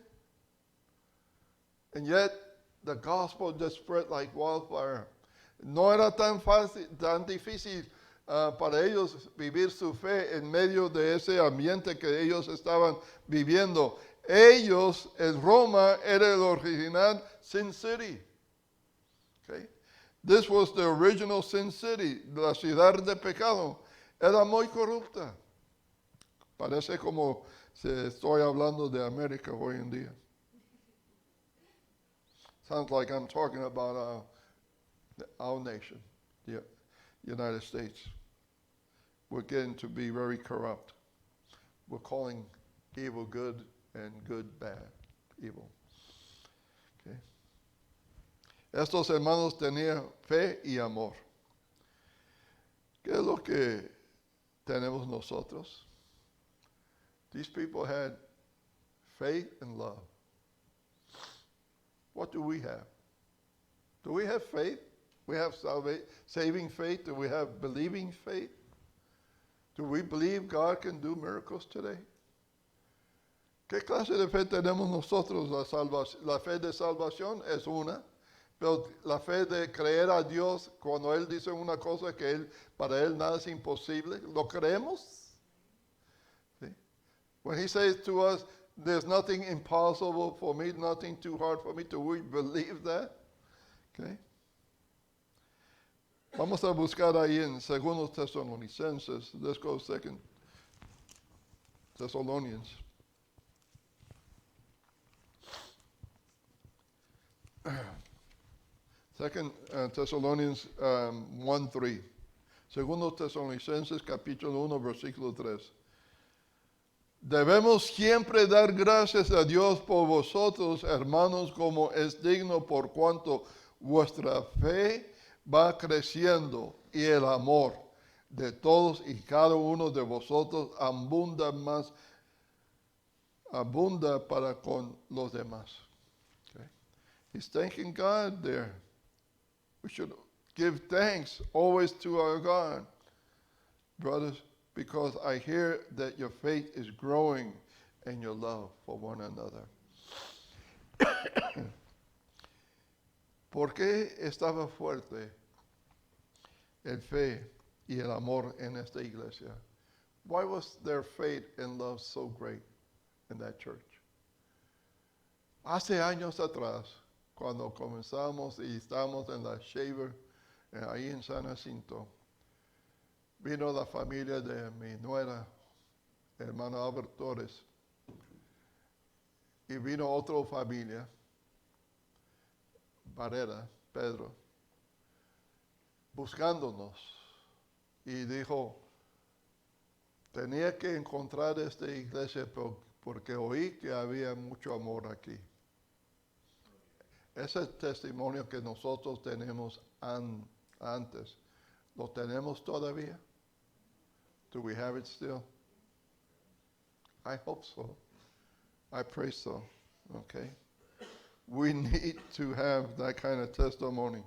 C: And yet, the gospel just spread like wildfire. No era tan fácil, tan difícil para ellos vivir su fe en medio de ese ambiente que ellos estaban viviendo. Ellos en Roma era el original Sin City. Okay? This was the original Sin City, la ciudad de pecado. Era muy corrupta. Parece como si estoy hablando de América hoy en día. Sounds like I'm talking about our nation, the United States. We're getting to be very corrupt. We're calling evil good and good bad, evil. Okay. Estos hermanos tenían fe y amor. ¿Qué es lo que tenemos nosotros? These people had faith and love. What do we have? Do we have faith? We have saving faith? Do we have believing faith? Do we believe God can do miracles today? ¿Qué clase de fe tenemos nosotros? La fe de salvación es una, pero la fe de creer a Dios cuando Él dice una cosa que para Él nada es imposible, ¿lo creemos? ¿Sí? When He says to us, there's nothing impossible for me, nothing too hard for me, do we believe that? Okay. Vamos a buscar ahí en 2 Tesalonicenses. Let's go 2 Thessalonians. Second Thessalonians 1:3. 2 Tesalonicenses capítulo 1 versículo 3. Debemos siempre dar gracias a Dios por vosotros, hermanos, como es digno, por cuanto vuestra fe va creciendo y el amor de todos y cada uno de vosotros abunda para con los demás. Okay? He's thanking God there. We should give thanks always to our God, brothers, because I hear that your faith is growing and your love for one another. ¿Por qué estaba fuerte el fe y el amor en esta iglesia? Why was their faith and love so great in that church? Hace años atrás, cuando comenzamos y estábamos en la Shaver, ahí en San Jacinto, vino la familia de mi nuera, hermano Albert Torres, y vino otra familia, Barrera, Pedro, buscándonos, y dijo, tenía que encontrar esta iglesia porque oí que había mucho amor aquí. Ese testimonio que nosotros tenemos antes, ¿lo tenemos todavía? Do we have it still? I hope so. I pray so. Okay. We need to have that kind of testimony.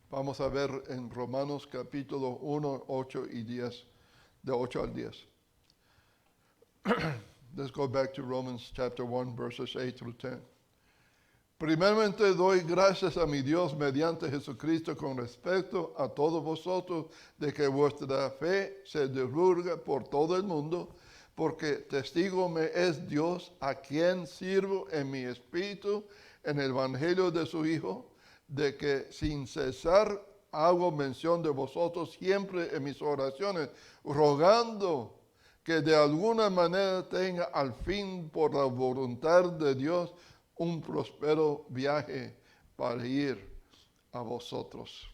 C: Vamos a ver en Romanos capítulo 1, 8 y 10, de 8 al 10. Let's go back to Romans chapter 1, verses 8 through 10. Primeramente doy gracias a mi Dios mediante Jesucristo con respecto a todos vosotros de que vuestra fe se divulga por todo el mundo, porque testigo me es Dios a quien sirvo en mi espíritu en el evangelio de su Hijo, de que sin cesar hago mención de vosotros siempre en mis oraciones, rogando que de alguna manera tenga al fin por la voluntad de Dios un próspero viaje para ir a vosotros.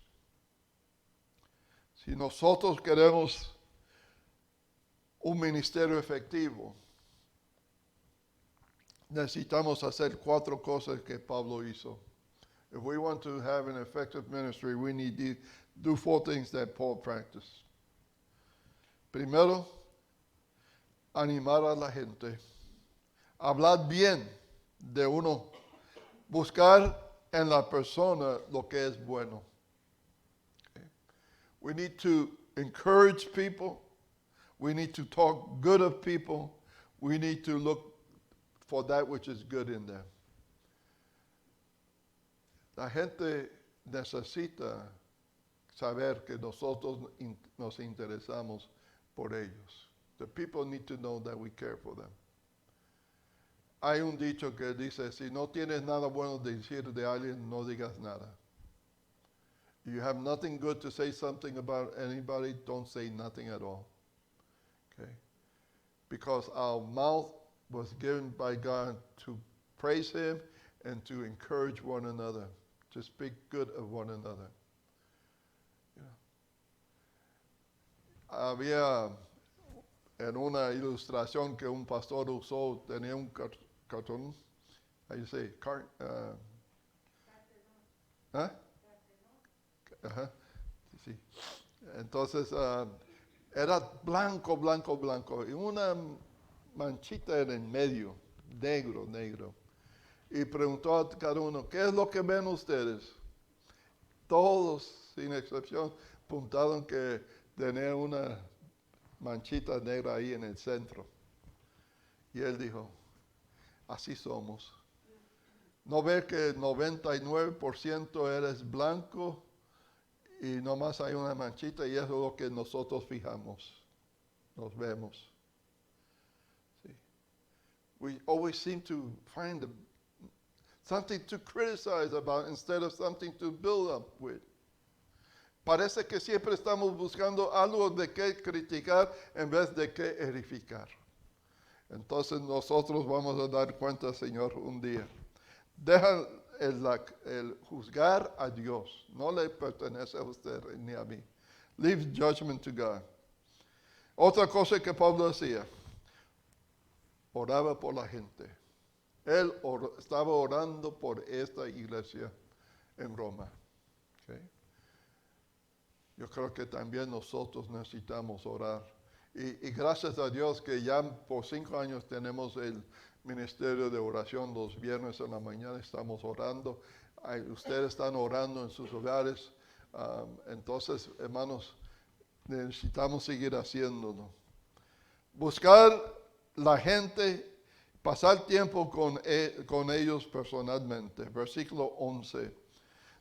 C: Si nosotros queremos un ministerio efectivo, necesitamos hacer 4 cosas que Pablo hizo. If we want to have an effective ministry, we need to do 4 things that Paul practiced. Primero, animar a la gente, hablar bien de uno, buscar en la persona lo que es bueno. Okay. We need to encourage people. We need to talk good of people. We need to look for that which is good in them. La gente necesita saber que nosotros nos interesamos por ellos. The people need to know that we care for them. Hay un dicho que dice, si no tienes nada bueno de decir de alguien, no digas nada. If you have nothing good to say something about anybody, don't say nothing at all. Okay? Because our mouth was given by God to praise Him and to encourage one another, to speak good of one another. You know. Había en una ilustración que un pastor usó, tenía un cartón, how you say, sí. Entonces, era blanco, blanco, blanco, y una manchita en el medio, negro, negro. Y preguntó a cada uno, ¿qué es lo que ven ustedes? Todos, sin excepción, apuntaron que tenía una manchita negra ahí en el centro. Y él dijo, así somos. ¿No ves que el 99% eres blanco y nomás hay una manchita y eso es lo que nosotros fijamos, nos vemos? Sí. We always seem to find something to criticize about instead of something to build up with. Parece que siempre estamos buscando algo de qué criticar en vez de qué edificar. Entonces nosotros vamos a dar cuenta, Señor, un día. Deja el juzgar a Dios. No le pertenece a usted ni a mí. Leave judgment to God. Otra cosa que Pablo hacía, oraba por la gente. Él estaba orando por esta iglesia en Roma. ¿Okay? Yo creo que también nosotros necesitamos orar. Y gracias a Dios que ya por 5 años tenemos el ministerio de oración los viernes en la mañana, estamos orando. Ustedes están orando en sus hogares. Entonces, hermanos, necesitamos seguir haciéndolo. Buscar la gente, pasar tiempo con ellos personalmente. Versículo 11.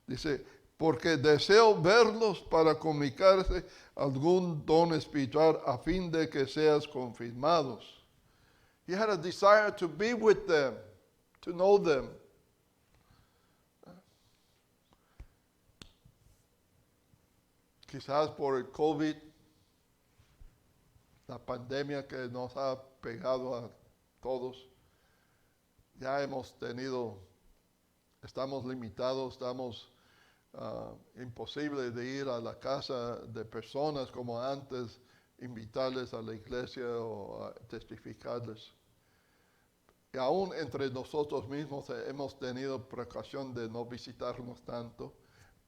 C: Dice, porque deseo verlos para comunicarse algún don espiritual a fin de que seas confirmados. He had a desire to be with them, to know them. Quizás por el COVID, la pandemia que nos ha pegado a todos, ya estamos limitados, imposible de ir a la casa de personas como antes, invitarles a la iglesia o a testificarles. Y aún entre nosotros mismos hemos tenido precaución de no visitarnos tanto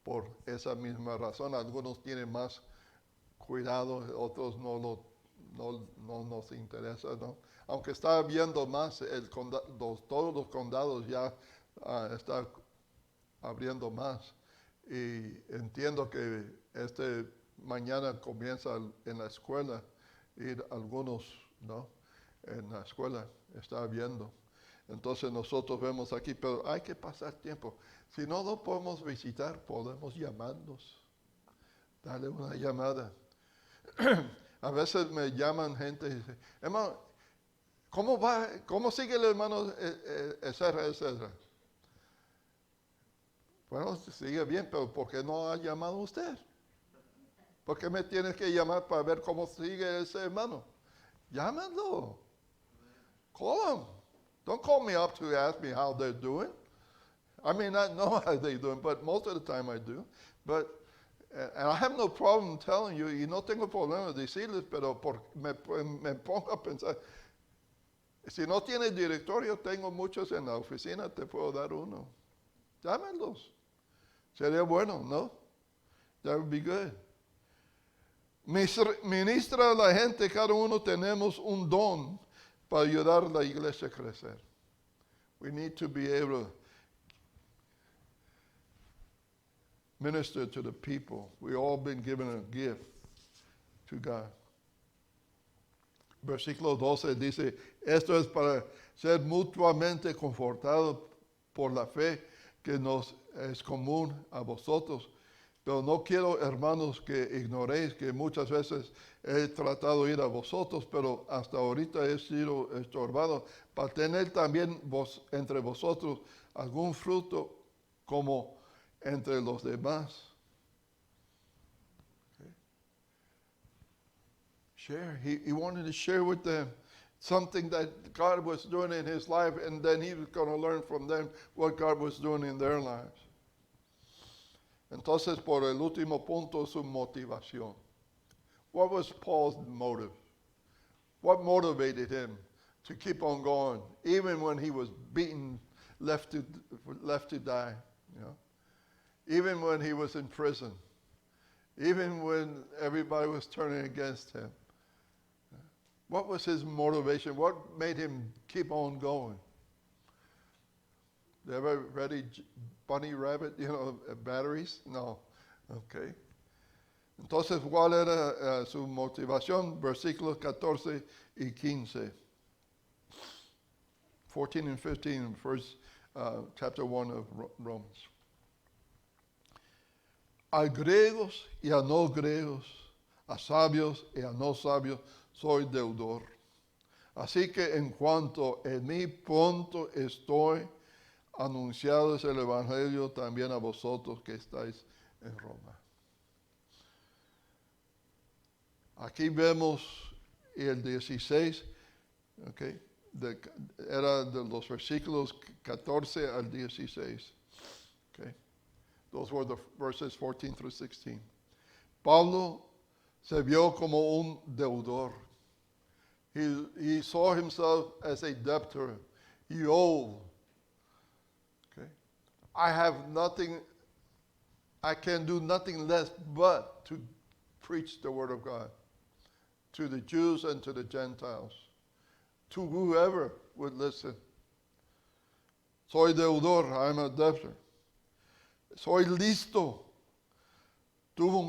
C: por esa misma razón. Algunos tienen más cuidado, otros no nos interesa, ¿no? Aunque está habiendo más, todos los condados ya están abriendo más. Y entiendo que mañana comienza en la escuela, ir algunos, ¿no? En la escuela está viendo. Entonces nosotros vemos aquí, pero hay que pasar tiempo. Si no lo podemos visitar, podemos llamarnos. Darle una llamada. A veces me llaman gente y dicen, hermano, ¿cómo va? ¿Cómo sigue el hermano etcétera? Bueno, sigue bien, pero ¿por qué no ha llamado usted? ¿Por qué me tienes que llamar para ver cómo sigue ese hermano? Llámalo. Call him. Don't call me up to ask me how they're doing. I may not know how they're doing, but most of the time I do. And I have no problem telling you, y no tengo problema de decirles, pero me pongo a pensar, si no tienes directorio, tengo muchos en la oficina, te puedo dar uno. Llámenlos. Sería bueno, ¿no? That would be good. Ministra a la gente, cada uno tenemos un don para ayudar a la iglesia a crecer. We need to be able to minister to the people. We've all been given a gift to God. Versículo 12 dice, esto es para ser mutuamente confortados por la fe que nos es común a vosotros. Pero no quiero, hermanos, que ignoréis que muchas veces he tratado de ir a vosotros, pero hasta ahorita he sido estorbado para tener también entre vosotros algún fruto como entre los demás. Okay. Share. He wanted to share with them something that God was doing in his life, and then he was going to learn from them what God was doing in their lives. Entonces, por el último punto, su motivación. What was Paul's motive? What motivated him to keep on going, even when he was beaten, left to die? You know? Even when he was in prison, even when everybody was turning against him. What was his motivation? What made him keep on going? You ever ready bunny rabbit, batteries? No. Okay. Entonces, ¿cuál era su motivación? Versículos 14 y 15. 14 and 15, chapter 1 of Romans. A griegos y a no griegos, a sabios y a no sabios, soy deudor. Así que en cuanto en mí pronto estoy, anunciado es el Evangelio también a vosotros que estáis en Roma. Aquí vemos el 16, okay, era de los versículos 14 al 16. Okay. Those were the verses 14 through 16. Pablo, Se vio como un deudor. He saw himself as a debtor. He owed. Okay? I can do nothing less but to preach the word of God to the Jews and to the Gentiles, to whoever would listen. Soy deudor, I'm a debtor. Soy listo. Él tuvo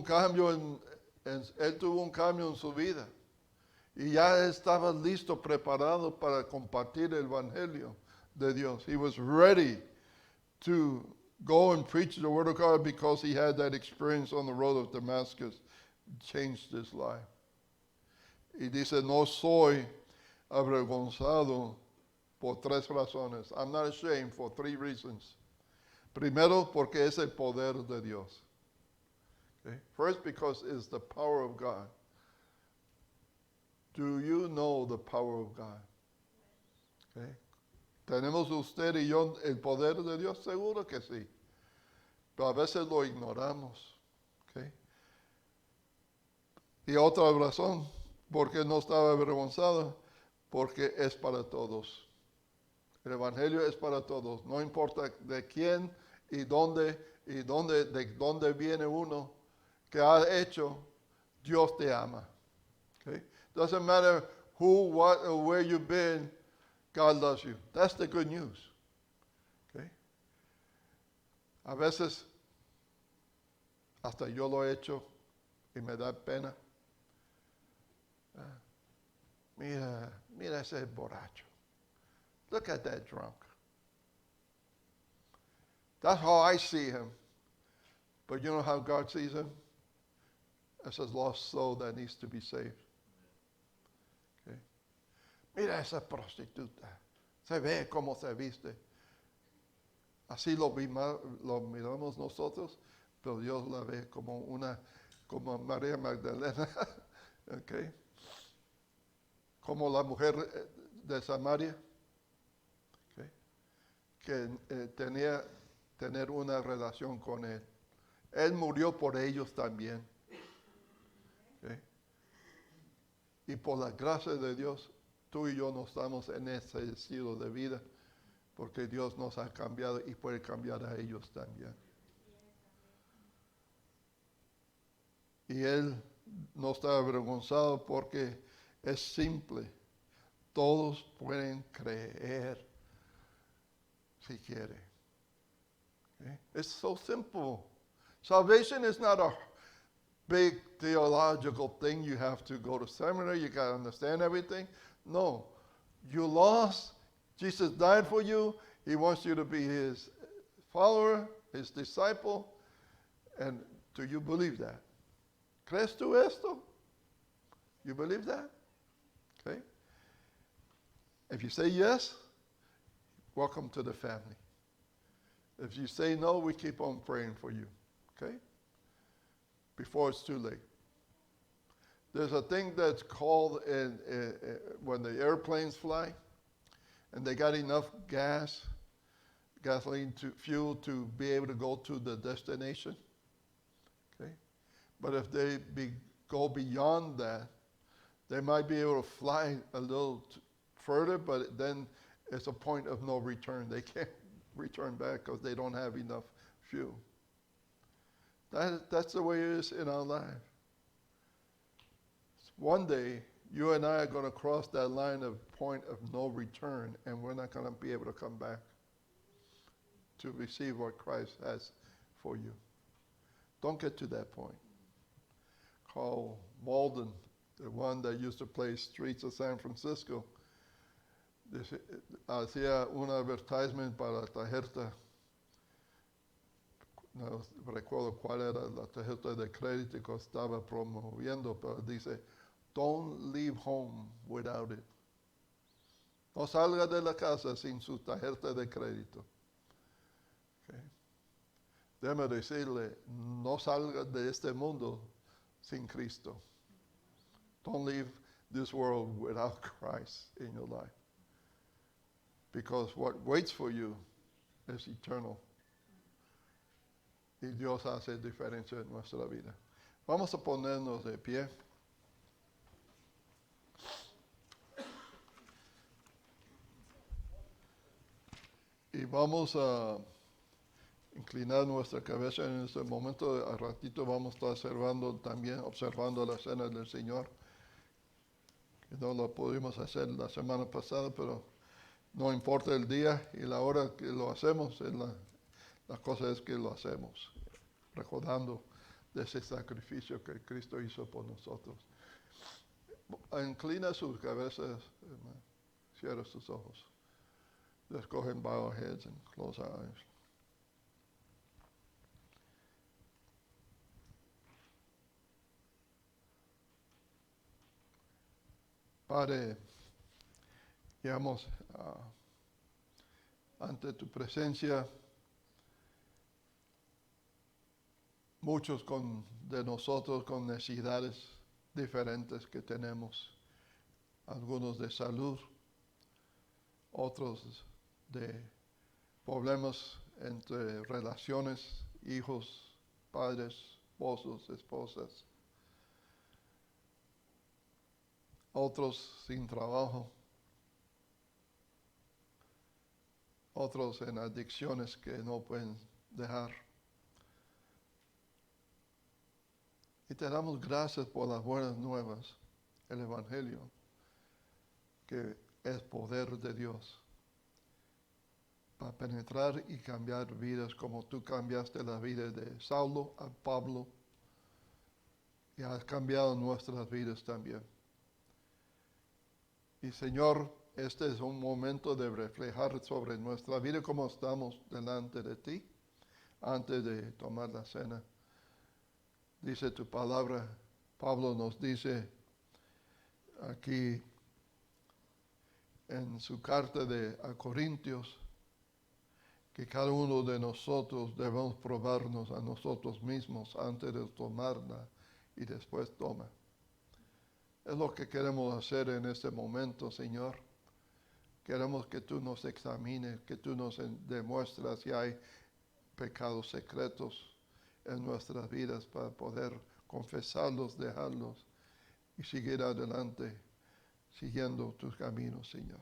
C: un cambio en su vida. Y ya estaba listo, preparado para compartir el Evangelio de Dios. He was ready to go and preach the Word of God because he had that experience on the road of Damascus. Changed his life. Y dice, no soy avergonzado por 3 razones. I'm not ashamed for 3 reasons. Primero, porque es el poder de Dios. Okay? First, because it's the power of God. Do you know the power of God? Okay. ¿Tenemos usted y yo el poder de Dios? Seguro que sí. Pero a veces lo ignoramos. Okay. Y otra razón, porque no estaba avergonzado, porque es para todos. El Evangelio es para todos. No importa de quién y de dónde viene uno que ha hecho, Dios te ama. Okay. Doesn't matter who, what, or where you've been, God loves you. That's the good news. Okay? A veces, hasta yo lo he hecho y me da pena. Mira ese borracho. Look at that drunk. That's how I see him. But you know how God sees him? As a lost soul that needs to be saved. Mira esa prostituta, se ve cómo se viste. Así lo miramos nosotros, pero Dios la ve como María Magdalena, okay. Como la mujer de Samaria, okay. Que tener una relación con Él. Él murió por ellos también. Okay. Y por la gracia de Dios, tú y yo no estamos en ese estilo de vida porque Dios nos ha cambiado y puede cambiar a ellos también. Y Él no está avergonzado porque es simple. Todos pueden creer si quieren. Okay? It's so simple. Salvation is not a big theological thing. You have to go to seminary. You got to understand everything. No, you lost. Jesus died for you. He wants you to be his follower, his disciple. And do you believe that? ¿Crees tú esto? You believe that? Okay. If you say yes, welcome to the family. If you say no, we keep on praying for you. Okay? Before it's too late. There's a thing that's called when the airplanes fly, and they got enough gasoline, fuel to be able to go to the destination. Okay, but if they go beyond that, they might be able to fly a little further, but then it's a point of no return. They can't return back because they don't have enough fuel. That's the way it is in our life. One day, you and I are going to cross that line of point of no return, and we're not going to be able to come back to receive what Christ has for you. Don't get to that point. Carl Malden, the one that used to play Streets of San Francisco, hacía un advertisement para la tarjeta. No recuerdo cuál era la tarjeta de crédito que estaba promoviendo, pero dice, don't leave home without it. No salga de la casa sin su tarjeta de crédito. Okay. Déjame decirle, no salga de este mundo sin Cristo. Don't leave this world without Christ in your life. Because what waits for you is eternal. Y Dios hace diferencia en nuestra vida. Vamos a ponernos de pie. Y vamos a inclinar nuestra cabeza en este momento. A ratito vamos a estar observando la cena del Señor. Que no lo pudimos hacer la semana pasada, pero no importa el día y la hora que lo hacemos, la cosa es que lo hacemos, recordando de ese sacrificio que Cristo hizo por nosotros. Inclina sus cabezas, cierra sus ojos. Let's go ahead and bow our heads and close our eyes. Padre, llegamos ante tu presencia, muchos de nosotros con necesidades diferentes que tenemos, algunos de salud, otros de problemas entre relaciones, hijos, padres, esposos, esposas, otros sin trabajo, otros en adicciones que no pueden dejar. Y te damos gracias por las buenas nuevas, el Evangelio, que es poder de Dios para penetrar y cambiar vidas como tú cambiaste la vida de Saulo a Pablo y has cambiado nuestras vidas también. Y Señor, este es un momento de reflejar sobre nuestra vida cómo estamos delante de ti antes de tomar la cena. Dice tu palabra, Pablo nos dice aquí en su carta a Corintios, que cada uno de nosotros debemos probarnos a nosotros mismos antes de tomarla y después toma. Es lo que queremos hacer en este momento, Señor. Queremos que tú nos examines, que tú nos demuestras si hay pecados secretos en nuestras vidas para poder confesarlos, dejarlos y seguir adelante siguiendo tus caminos, Señor.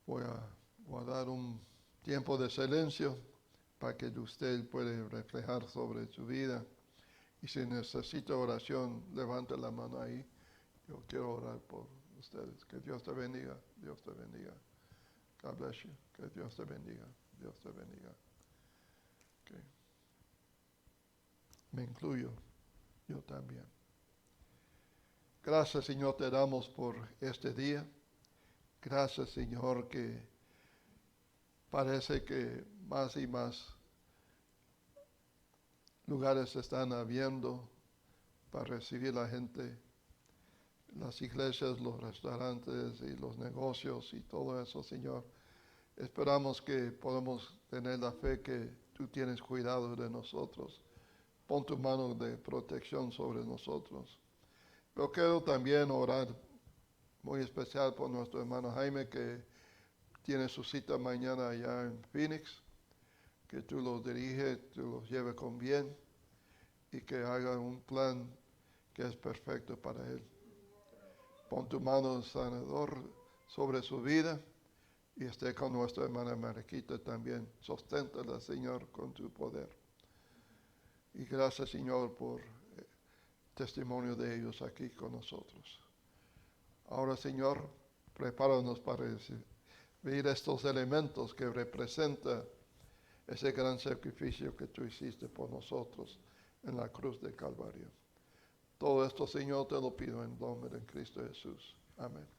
C: Voy a guardar un tiempo de silencio para que usted pueda reflejar sobre su vida. Y si necesita oración, levante la mano ahí. Yo quiero orar por ustedes. Que Dios te bendiga. Dios te bendiga. God bless you. Que Dios te bendiga. Dios te bendiga. Okay. Me incluyo. Yo también. Gracias, Señor, te damos por este día. Gracias, Señor, que parece que más y más lugares se están abriendo para recibir a la gente. Las iglesias, los restaurantes y los negocios y todo eso, Señor. Esperamos que podamos tener la fe que tú tienes cuidado de nosotros. Pon tu mano de protección sobre nosotros. Pero quiero también orar muy especial por nuestro hermano Jaime, que tiene su cita mañana allá en Phoenix. Que tú los diriges, tú los lleves con bien y que haga un plan que es perfecto para él. Pon tu mano sanador sobre su vida y esté con nuestra hermana Mariquita también. Sosténtala, Señor, con tu poder. Y gracias, Señor, por el testimonio de ellos aquí con nosotros. Ahora, Señor, prepáranos para recibir estos elementos que representan ese gran sacrificio que tú hiciste por nosotros en la cruz de Calvario. Todo esto, Señor, te lo pido en nombre de Cristo Jesús. Amén.